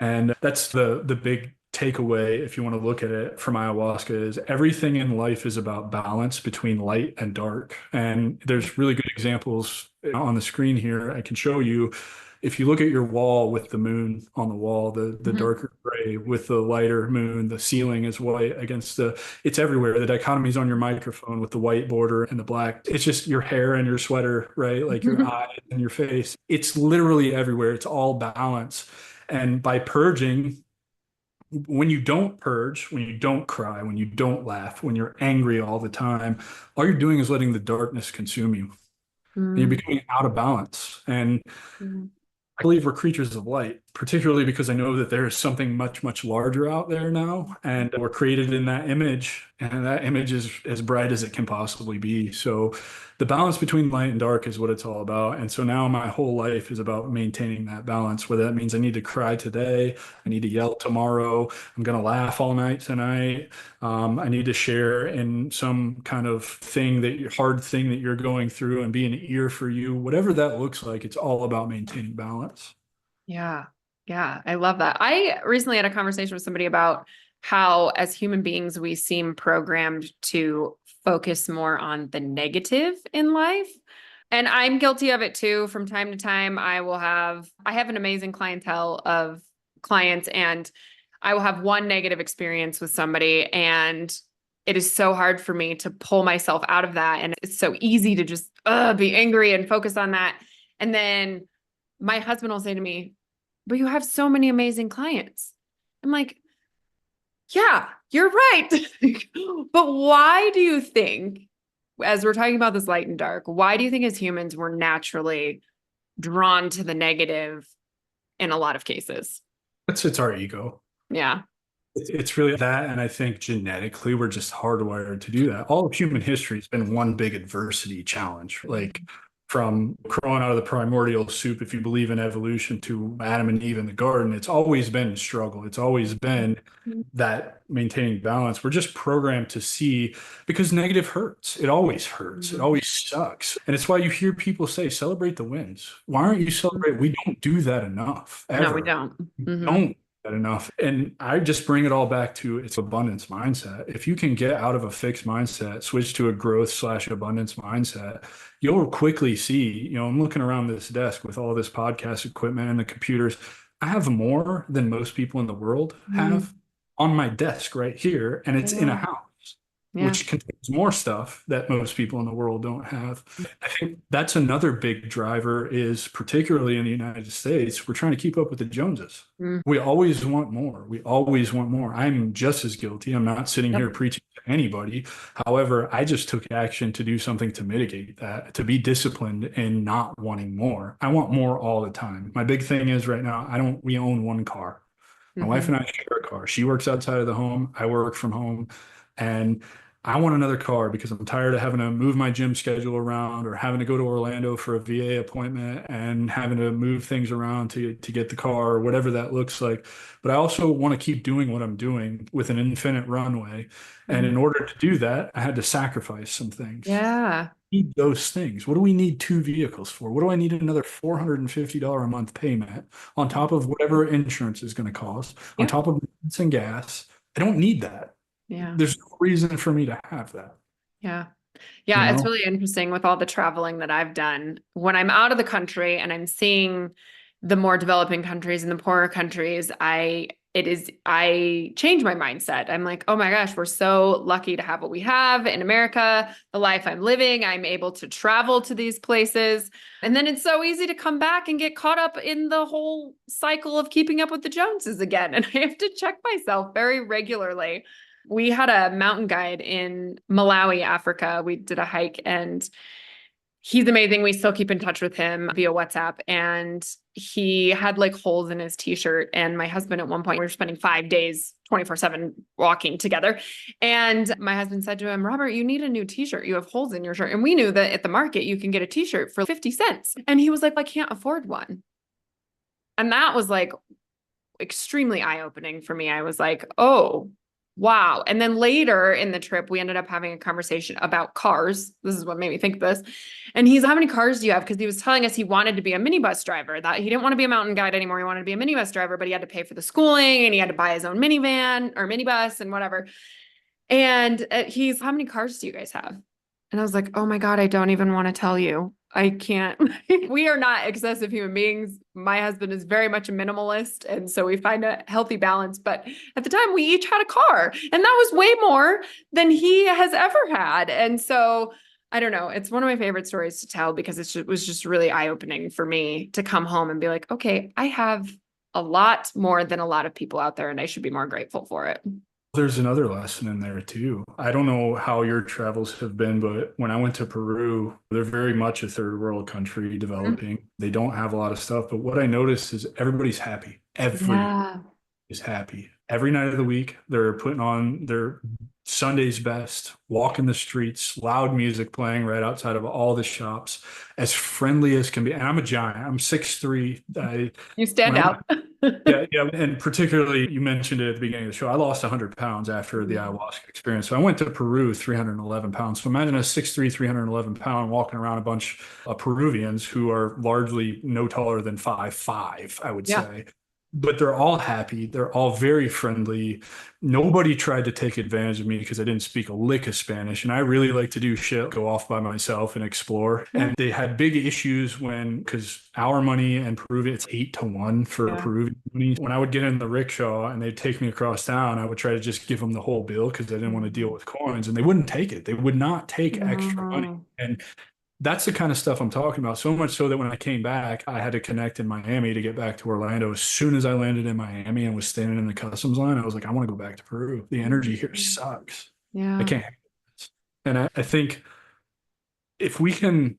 And that's the big takeaway, if you want to look at it from ayahuasca, is everything in life is about balance between light and dark. And there's really good examples on the screen here. I can show you. If you look at your wall with the moon on the wall, the Mhm. darker gray with the lighter moon, the ceiling is white against it's everywhere. The dichotomy is on your microphone with the white border and the black. It's just your hair and your sweater, right? Like your eyes and your face. It's literally everywhere. It's all balance. And by purging, when you don't purge, when you don't cry, when you don't laugh, when you're angry all the time, all you're doing is letting the darkness consume you. And you're Mm, becoming out of balance. And mm, I believe we're creatures of light, particularly because I know that there is something much, much larger out there now. And we're created in that image, and that image is as bright as it can possibly be. So the balance between light and dark is what it's all about. And so now my whole life is about maintaining that balance, whether that means I need to cry today, I need to yell tomorrow, I'm going to laugh all night tonight. I need to share in some kind of hard thing that you're going through and be an ear for you, whatever that looks like. It's all about maintaining balance. yeah. Yeah. I love that. I recently had a conversation with somebody about how, as human beings, we seem programmed to focus more on the negative in life. And I'm guilty of it too. From time to time, I have an amazing clientele of clients, and I will have one negative experience with somebody, and it is so hard for me to pull myself out of that. And it's so easy to just be angry and focus on that. And then my husband will say to me, but you have so many amazing clients. I'm like, yeah, You're right. But why do you think, as we're talking about this light and dark, why do you think as humans we're naturally drawn to the negative in a lot of cases? It's our ego. Yeah. It's really that, and I think genetically we're just hardwired to do that. All of human history has been one big adversity challenge. Like from crawling out of the primordial soup, if you believe in evolution, to Adam and Eve in the garden, it's always been a struggle. It's always been that maintaining balance. We're just programmed to see because negative hurts. It always hurts. It always sucks. And it's why you hear people say, celebrate the wins. Why aren't you celebrating? We don't do that enough, No, we ever. don't. We Hmm. don't that enough. And I just bring it all back to its abundance mindset. If you can get out of a fixed mindset, switch to a growth slash abundance mindset, you'll quickly see, I'm looking around this desk with all this podcast equipment and the computers. I have more than most people in the world have on my desk right here, and it's in a Yeah. house Yeah. which contains more stuff that most people in the world don't have. I think that's another big driver is particularly in the United States, we're trying to keep up with the Joneses. Mm. We always want more. We always want more. I'm just as guilty. I'm not sitting Yep. here preaching to anybody. However, I just took action to do something to mitigate that, to be disciplined in not wanting more. I want more all the time. My big thing is right now, we own one car. My wife Hmm. and I share a car. She works outside of the home. I work from home. And I want another car because I'm tired of having to move my gym schedule around or having to go to Orlando for a VA appointment and having to move things around to get the car or whatever that looks like. But I also want to keep doing what I'm doing with an infinite runway. And in order to do that, I had to sacrifice some things. Yeah. Need those things. What do we need two vehicles for? What do I need another $450 a month payment on top of whatever insurance is going to cost, on Yep. top of maintenance and gas? I don't need that. Yeah. There's no reason for me to have that, Yeah. you Yeah, it's know? really interesting with all the traveling that I've done. When I'm out of the country and I'm seeing the more developing countries and the poorer countries, I change my mindset. I'm like, oh my gosh, we're so lucky to have what we have in America, the life I'm living. I'm able to travel to these places. And then it's so easy to come back and get caught up in the whole cycle of keeping up with the Joneses again. And I have to check myself very regularly. We had a mountain guide in Malawi, Africa. We did a hike and he's amazing. We still keep in touch with him via WhatsApp. And he had like holes in his t-shirt. And my husband, at one point, we were spending 5 days, 24/7 walking together. And my husband said to him, Robert, you need a new t-shirt. You have holes in your shirt. And we knew that at the market, you can get a t-shirt for 50 cents. And he was like, I can't afford one. And that was like extremely eye-opening for me. I was like, oh, wow. And then later in the trip, we ended up having a conversation about cars. This is what made me think of this. And he's, how many cars do you have? Because he was telling us he wanted to be a minibus driver, that he didn't want to be a mountain guide anymore. He wanted to be a minibus driver, but he had to pay for the schooling and he had to buy his own minivan or minibus and whatever. And he's, how many cars do you guys have? And I was like, oh my God, I don't even want to tell you. I can't. We are not excessive human beings. My husband is very much a minimalist. And so we find a healthy balance. But at the time, we each had a car. And that was way more than he has ever had. And so I don't know. It's one of my favorite stories to tell because it was just really eye opening for me to come home and be like, okay, I have a lot more than a lot of people out there, and I should be more grateful for it. There's another lesson in there too. I don't know how your travels have been, but when I went to Peru, they're very much a third world country developing. They don't have a lot of stuff, but what I noticed is everybody's happy. Everybody Yeah. is happy. Every night of the week, they're putting on their Sunday's best, walking the streets, loud music playing right outside of all the shops, as friendly as can be. And I'm a giant. I'm 6'3". You stand When I out. Yeah, yeah, and particularly you mentioned it at the beginning of the show. I lost 100 pounds after the ayahuasca experience. So I went to Peru, 311 pounds. So imagine a 6'3", 311 pound walking around a bunch of Peruvians who are largely no taller than 5'5", I would Yeah. say. But they're all happy. They're all very friendly. Nobody tried to take advantage of me because I didn't speak a lick of Spanish. And I really like to do shit, go off by myself and explore. Yeah. And they had big issues because our money and Peruvian, it's 8 to 1 for Yeah. Peruvian money. When I would get in the rickshaw and they'd take me across town, I would try to just give them the whole bill because I didn't want to deal with coins. And they wouldn't take it. They would not take extra money. No. And that's the kind of stuff I'm talking about. So much so that when I came back, I had to connect in Miami to get back to Orlando. As soon as I landed in Miami and was standing in the customs line, I was like, I want to go back to Peru. The energy here Mhm. sucks. I Yeah. can't handle this. And I think if we can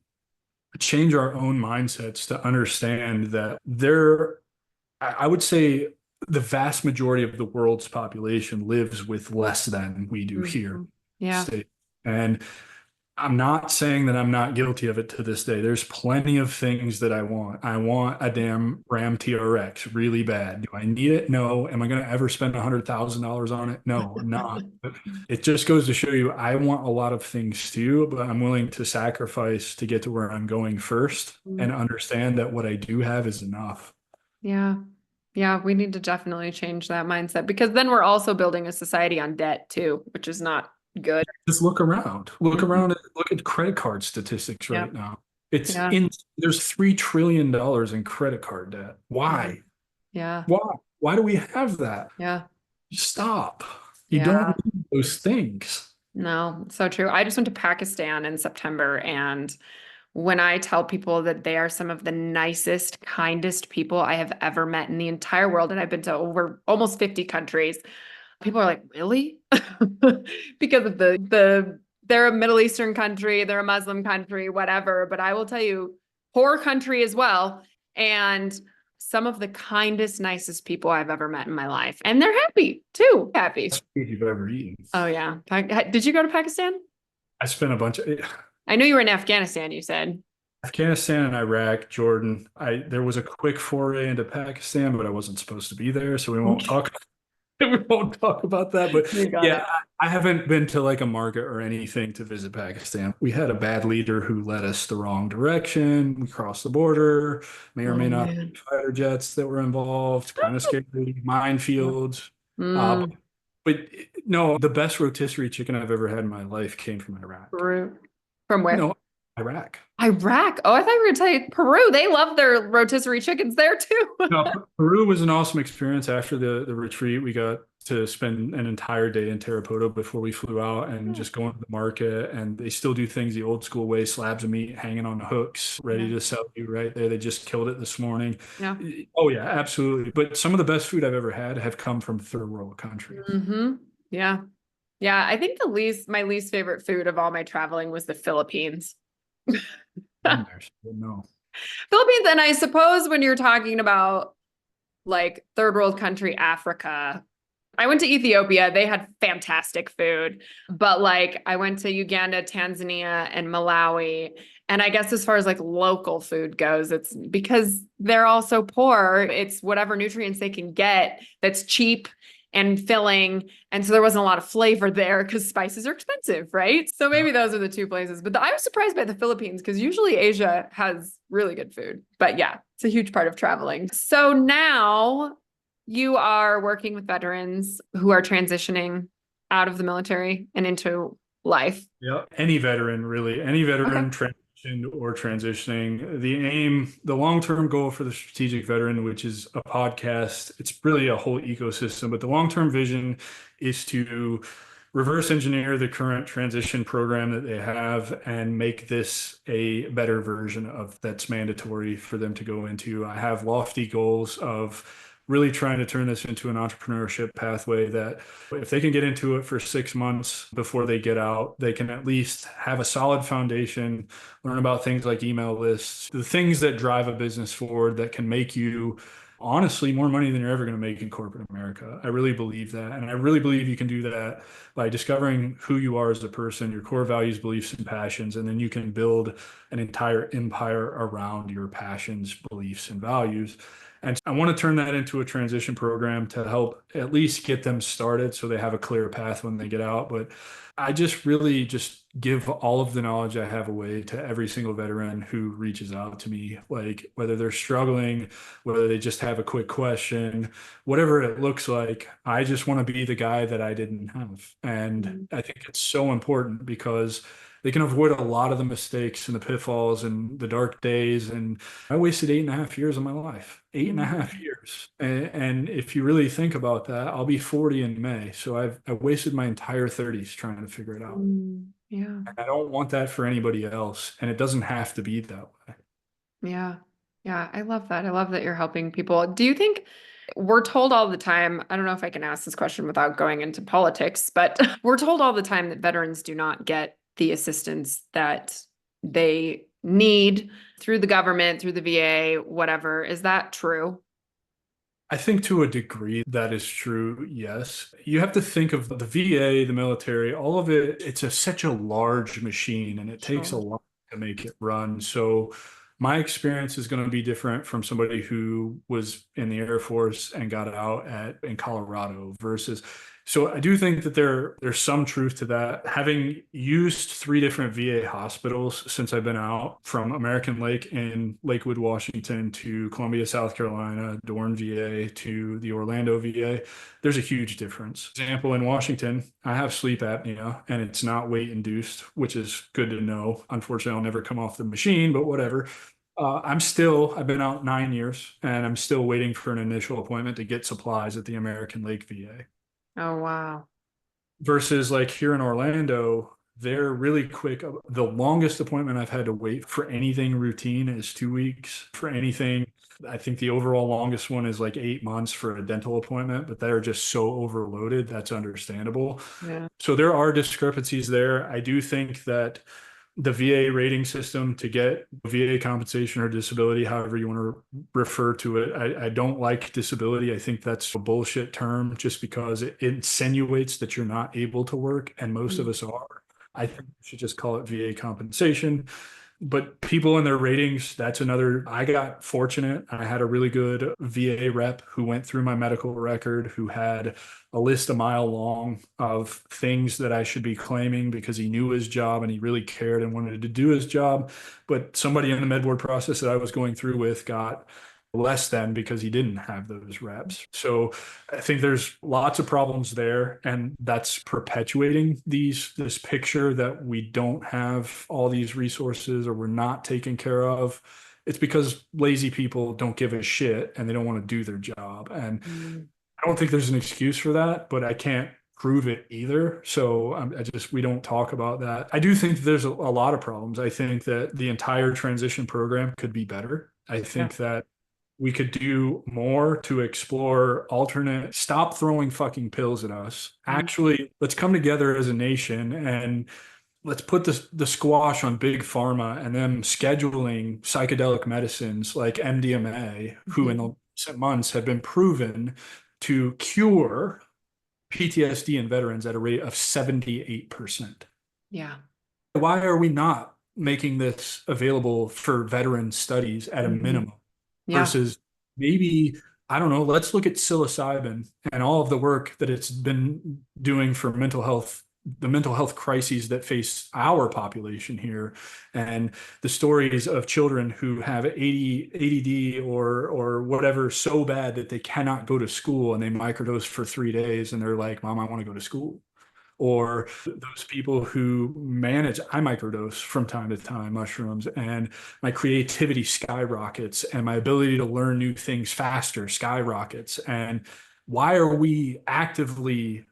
change our own mindsets to understand that I would say the vast majority of the world's population lives with less than we do here in Mhm. the Yeah. States. And I'm not saying that I'm not guilty of it to this day. There's plenty of things that I want. I want a damn Ram TRX really bad. Do I need it? No. Am I going to ever spend $100,000 on it? No, I'm not. But it just goes to show you I want a lot of things too, but I'm willing to sacrifice to get to where I'm going first and Mm. understand that what I do have is enough. Yeah. Yeah, we need to definitely change that mindset because then we're also building a society on debt too, which is not good. Just look around. Look Mhm. around at look at credit card statistics Yeah. right now. It's Yeah. in there's $3 trillion in credit card debt. Yeah. Why? Yeah. Why? Why do we have that? Yeah. Stop. You don't Yeah. need those things. No, so true. I just went to Pakistan in September, and when I tell people that they are some of the nicest, kindest people I have ever met in the entire world, and I've been to over almost 50 countries, people are like, "Really?" Because of they're a Middle Eastern country, they're a Muslim country, whatever. But I will tell you, poor country as well, and some of the kindest, nicest people I've ever met in my life, and they're happy too. Happy. Best food you've ever eaten. Oh yeah. Did you go to Pakistan? I spent a bunch of I know you were in Afghanistan, you said. Afghanistan and Iraq, Jordan. I there was a quick foray into Pakistan, but I wasn't supposed to be there, so we won't talk we won't talk about that. But You got yeah, it. I haven't been to like a market or anything to visit Pakistan. We had a bad leader who led us the wrong direction. We crossed the border, may or Oh may not have man. fighter jets that were involved, kind of scary, minefields. Uh, Mm, but no, the best rotisserie chicken I've ever had in my life came from Iraq. Peru. From where? No, Iraq. Iraq. Oh, I thought you were going to tell you Peru. They love their rotisserie chickens there too. No, Peru was an awesome experience. After the retreat, we got to spend an entire day in Tarapoto before we flew out and Yeah. just going to the market. And they still do things the old school way, slabs of meat hanging on the hooks, ready Yeah. to sell you right there. They just killed it this morning. Yeah. Oh yeah, absolutely. But some of the best food I've ever had have come from third world countries. Hmm. Yeah. Yeah. I think my least favorite food of all my traveling was the Philippines. Been there, so no. Philippines, and I suppose when you're talking about like third world country Africa, I went to Ethiopia. They had fantastic food, but like I went to Uganda, Tanzania, and Malawi. And I guess as far as like local food goes, it's because they're all so poor, it's whatever nutrients they can get that's cheap and filling. And so there wasn't a lot of flavor there because spices are expensive, right? So maybe those are the two places. But I was surprised by the Philippines because usually Asia has really good food. But yeah, it's a huge part of traveling. So now you are working with veterans who are transitioning out of the military and into life. Yeah, any veteran, really, any Okay. veteran transitioned or transitioning. The aim, the long-term goal for the strategic veteran, which is a podcast, it's really a whole ecosystem, but the long-term vision is to reverse engineer the current transition program that they have and make this a better version of that's mandatory for them to go into. I have lofty goals of really trying to turn this into an entrepreneurship pathway that if they can get into it for 6 months before they get out, they can at least have a solid foundation, learn about things like email lists, the things that drive a business forward that can make you honestly more money than you're ever going to make in corporate America. I really believe that. And I really believe you can do that by discovering who you are as a person, your core values, beliefs, and passions. And then you can build an entire empire around your passions, beliefs, and values. And I want to turn that into a transition program to help at least get them started so they have a clear path when they get out. But I just really just give all of the knowledge I have away to every single veteran who reaches out to me, like whether they're struggling, whether they just have a quick question, whatever it looks like. I just want to be the guy that I didn't have. And Mhm. I think it's so important because they can avoid a lot of the mistakes and the pitfalls and the dark days. And I wasted 8.5 years of my life, eight and a half Mm, years. And if you really think about that, I'll be 40 in May. So I wasted my entire 30s trying to figure it out. yeah. And I don't want that for anybody else. And it doesn't have to be that way. Yeah. Yeah. I love that. I love that you're helping people. Do you think we're told all the time? I don't know if I can ask this question without going into politics, but we're told all the time that veterans do not get the assistance that they need through the government, through the VA, whatever. Is that true? I think to a degree that is true, yes. You have to think of the VA, the military, all of it, such a large machine and it takes a Sure. lot to make it run. So my experience is going to be different from somebody who was in the Air Force and got out in Colorado versus. So I do think that there's some truth to that. Having used three different VA hospitals since I've been out, from American Lake in Lakewood, Washington to Columbia, South Carolina, Dorn VA to the Orlando VA, there's a huge difference. For example, in Washington, I have sleep apnea and it's not weight induced, which is good to know. Unfortunately, I'll never come off the machine, but whatever. I've been out 9 years and I'm still waiting for an initial appointment to get supplies at the American Lake VA. Oh, wow. Versus like here in Orlando, they're really quick. The longest appointment I've had to wait for anything routine is 2 weeks. For anything, I think the overall longest one is like 8 months for a dental appointment, but they're just so overloaded. That's understandable. Yeah. So there are discrepancies there. I do think that the VA rating system to get VA compensation or disability, however you want to refer to it. I don't like disability. I think that's a bullshit term just because it insinuates that you're not able to work, and most of Mm. us are. I think we should just call it VA compensation. But people and their ratings, that's another. I got fortunate. I had a really good VA rep who went through my medical record, who had a list a mile long of things that I should be claiming because he knew his job and he really cared and wanted to do his job. But somebody in the med board process that I was going through with got less than because he didn't have those reps. So I think there's lots of problems there, and that's perpetuating this picture that we don't have all these resources or we're not taken care of. It's because lazy people don't give a shit and they don't want to do their job. And Mm. I don't think there's an excuse for that, but I can't prove it either. So we don't talk about that. I do think there's a lot of problems. I think that the entire transition program could be better. I Yeah. think that we could do more to explore alternate, stop throwing fucking pills at us. Mhm. Actually, let's come together as a nation and let's put the squash on big pharma and them scheduling psychedelic medicines like MDMA, who in Mhm. the recent months have been proven to cure PTSD in veterans at a rate of 78%. Yeah. Why are we not making this available for veteran studies at a Mhm. minimum Yeah. versus maybe, I don't know, let's look at psilocybin and all of the work that it's been doing for mental health, the mental health crises that face our population here, and the stories of children who have ADD or whatever so bad that they cannot go to school and they microdose for 3 days and they're like, Mom, I want to go to school. Or those people who manage, I microdose from time to time mushrooms, and my creativity skyrockets and my ability to learn new things faster skyrockets. And why are we actively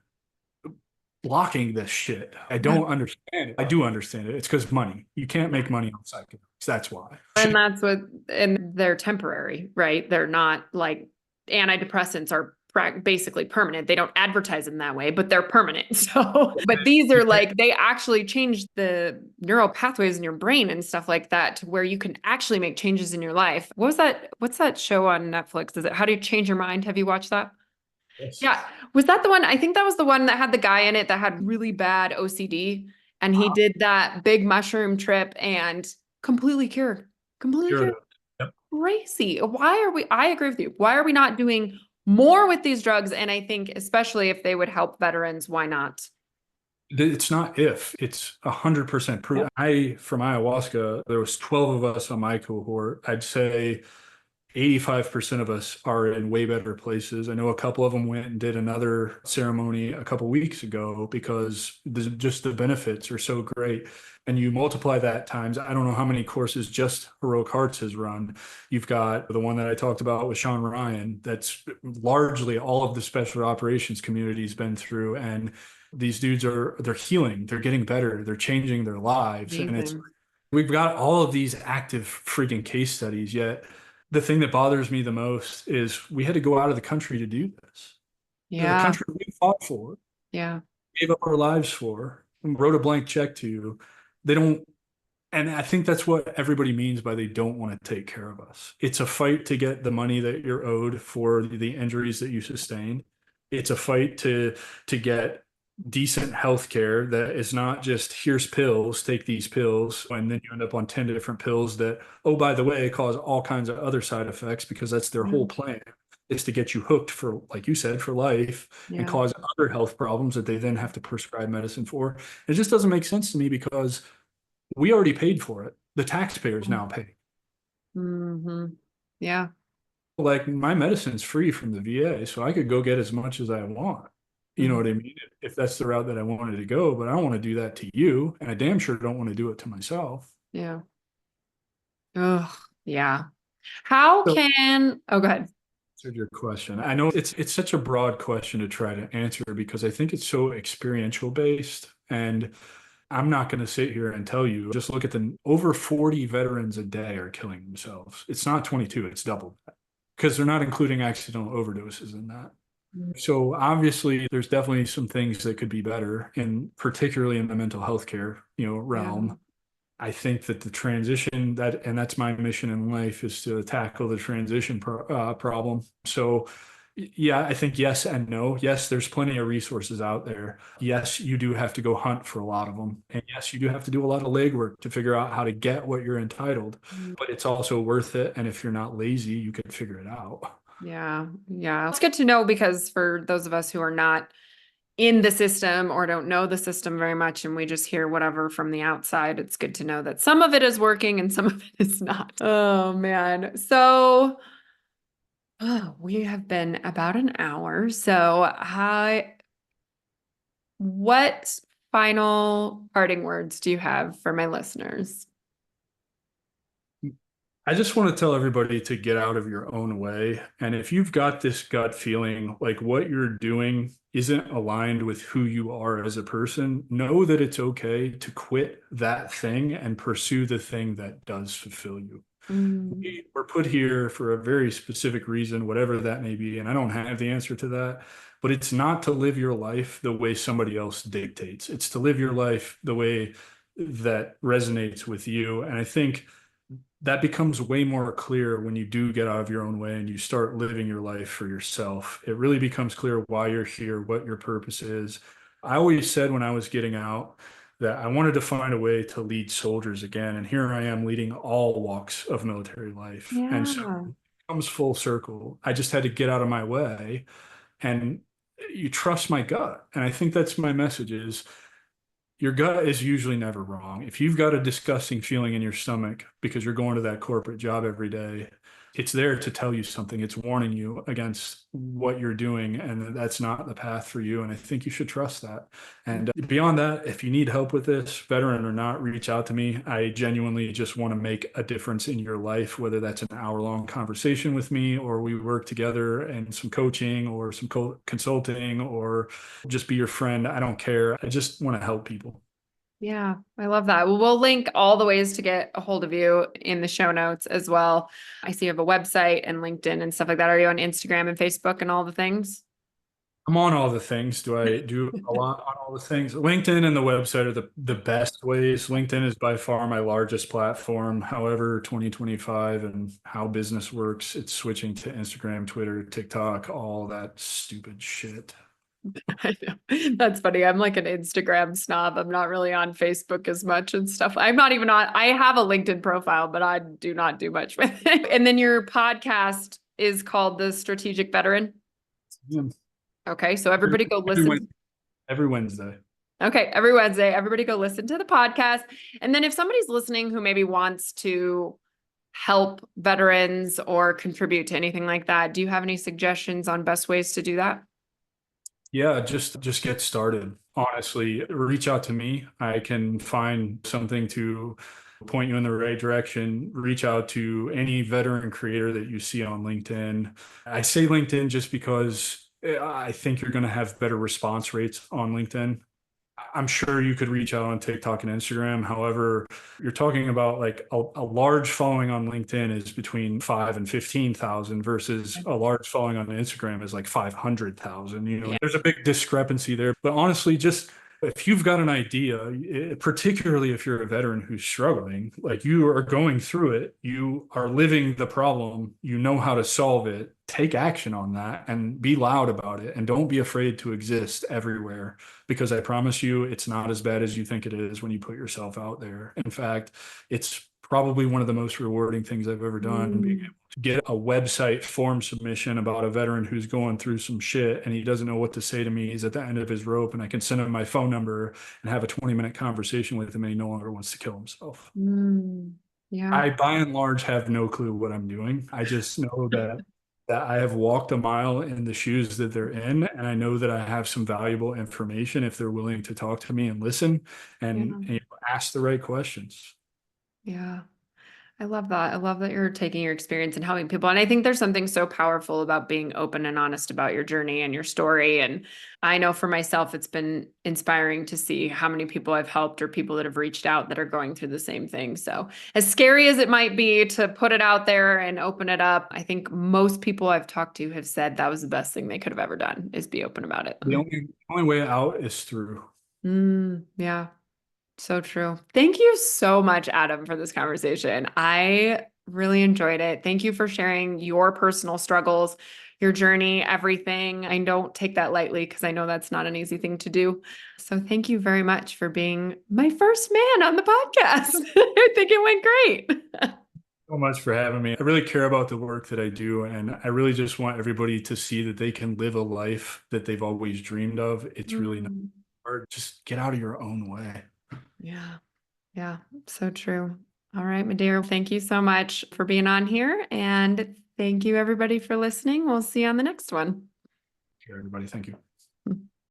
blocking this shit? I Yeah. don't understand it. I do understand it. It's because money. You can't Yeah. make money on psychedelics. That's why. And that's what, and they're temporary, right? They're not like antidepressants are basically permanent. They don't advertise them that way, but they're permanent. So, but these You are can't, like, they actually change the neural pathways in your brain and stuff like that to where you can actually make changes in your life. What was that? What's that show on Netflix? Is it How Do You Change Your Mind? Have you watched that? yes. Yeah. Was that the one? I think that was the one that had the guy in it that had really bad OCD. And he did that big mushroom trip and completely cured. Completely You're cured. the, yep. Crazy. Why are we? I agree with you. Why are we not doing more with these drugs? And I think, especially if they would help veterans, why not? It's not if, it's 100% proof. Yep. From ayahuasca, there was 12 of us on my cohort. I'd say 85% of us are in way better places. I know a couple of them went and did another ceremony a couple weeks ago because just the benefits are so great. And you multiply that times, I don't know how many courses just Heroic Hearts has run. You've got the one that I talked about with Sean Ryan, that's largely all of the special operations community's been through. And these dudes they're healing, they're getting better, they're changing their lives. And Amazing. we've got all of these active freaking case studies, yet the thing that bothers me the most is we had to go out of the country to do this. The Yeah. country we fought for, Yeah. gave up our lives for, and wrote a blank check to. They don't, and I think that's what everybody means by they don't want to take care of us. It's a fight to get the money that you're owed for the injuries that you sustained. It's a fight to get decent health care that is not just here's pills, take these pills, and then you end up on 10 different pills that, oh, by the way, cause all kinds of other side effects because that's their Yeah. whole plan is to get you hooked for, like you said, for life and Yeah. cause other health problems that they then have to prescribe medicine for. It just doesn't make sense to me because we already paid for it. The taxpayers now pay. Mm-hmm. Yeah. Like my medicine's free from the VA, so I could go get as much as I want. You know Mhm. what I mean? If that's the route that I wanted to go, but I don't want to do that to you, and I damn sure don't want to do it to myself. Yeah. Oh, yeah. How So can, oh, go ahead. answered your question. I know it's such a broad question to try to answer because I think it's so experiential based, and I'm not going to sit here and tell you, just look at the over 40 veterans a day are killing themselves. It's not 22, it's double that because they're not including accidental overdoses in that. So obviously there's definitely some things that could be better, and particularly in the mental health care, Yeah. realm. I think that the transition and that's my mission in life is to tackle the transition problem. So yeah, I think yes and no. Yes, there's plenty of resources out there. Yes, you do have to go hunt for a lot of them. And yes, you do have to do a lot of legwork to figure out how to get what you're entitled, Mm. but it's also worth it. And if you're not lazy, you can figure it out. Yeah. Yeah. It's good to know because for those of us who are not in the system or don't know the system very much and we just hear whatever from the outside, it's good to know that some of it is working and some of it is not. Oh man. So we have been about an hour. So what final parting words do you have for my listeners? I just want to tell everybody to get out of your own way. And if you've got this gut feeling like what you're doing isn't aligned with who you are as a person, know that it's okay to quit that thing and pursue the thing that does fulfill you. Mm, We're put here for a very specific reason, whatever that may be. And I don't have the answer to that, but it's not to live your life the way somebody else dictates. It's to live your life the way that resonates with you. And I think that becomes way more clear when you do get out of your own way and you start living your life for yourself. It really becomes clear why you're here, what your purpose is. I always said when I was getting out that I wanted to find a way to lead soldiers again. And here I am leading all walks of military life. And so yeah. it comes full circle. I just had to get out of my way and you trust my gut. And I think that's my message is your gut is usually never wrong. If you've got a disgusting feeling in your stomach because you're going to that corporate job every day, it's there to tell you something. It's warning you against what you're doing, and that's not the path for you. And I think you should trust that. And beyond that, if you need help with this, veteran or not, reach out to me. I genuinely just want to make a difference in your life, whether that's an hour-long conversation with me, or we work together and some coaching or some consulting, or just be your friend. I don't care. I just want to help people. Yeah, I love that. Well, we'll link all the ways to get a hold of you in the show notes as well. I see you have a website and LinkedIn and stuff like that. Are you on Instagram and Facebook and all the things? I'm on all the things. Do I do a lot on all the things? LinkedIn and the website are the best ways. LinkedIn is by far my largest platform. However, 2025 and how business works, it's switching to Instagram, Twitter, TikTok, all that stupid shit. I know. That's funny. I'm like an Instagram snob. I'm not really on Facebook as much and stuff. I'm not even on, I have a LinkedIn profile, but I do not do much with it. And then your podcast is called The Strategic Veteran. Yeah. Okay. So everybody go Every, listen. every Wednesday. Okay. Every Wednesday, everybody go listen to the podcast. And then if somebody's listening who maybe wants to help veterans or contribute to anything like that, do you have any suggestions on best ways to do that? Yeah, just get started. Honestly, reach out to me. I can find something to point you in the right direction. Reach out to any veteran creator that you see on LinkedIn. I say LinkedIn just because I think you're going to have better response rates on LinkedIn. I'm sure you could reach out on TikTok and Instagram. However, you're talking about like a large following on LinkedIn is between 5 and 15,000 versus a large following on Instagram is like 500,000. Yeah. There's a big discrepancy there. But honestly, just if you've got an idea, particularly if you're a veteran who's struggling, like you are going through it, you are living the problem, you know how to solve it, take action on that and be loud about it. And don't be afraid to exist everywhere because I promise you, it's not as bad as you think it is when you put yourself out there. In fact, it's probably one of the most rewarding things I've ever done, being Mm. able to get a website form submission about a veteran who's going through some shit and he doesn't know what to say to me. He's at the end of his rope, and I can send him my phone number and have a 20-minute conversation with him, and he no longer wants to kill himself. Mm. Yeah. I, by and large, have no clue what I'm doing. I just know that I have walked a mile in the shoes that they're in, and I know that I have some valuable information if they're willing to talk to me and listen Yeah. and ask the right questions. Yeah. I love that. I love that you're taking your experience and helping people. And I think there's something so powerful about being open and honest about your journey and your story. And I know for myself, it's been inspiring to see how many people I've helped or people that have reached out that are going through the same thing. So, as scary as it might be to put it out there and open it up, I think most people I've talked to have said that was the best thing they could have ever done is be open about it. The only way out is through. Yeah. So true. Thank you so much, Adam, for this conversation. I really enjoyed it. Thank you for sharing your personal struggles, your journey, everything. I don't take that lightly because I know that's not an easy thing to do. So thank you very much for being my first man on the podcast. I think it went great. So much for having me. I really care about the work that I do, and I really just want everybody to see that they can live a life that they've always dreamed of. It's really not Mm, hard. Just get out of your own way. yeah. Yeah. So true. All right, my dear. Thank you so much for being on here. And thank you, everybody, for listening. We'll see you on the next one. Everybody, thank you.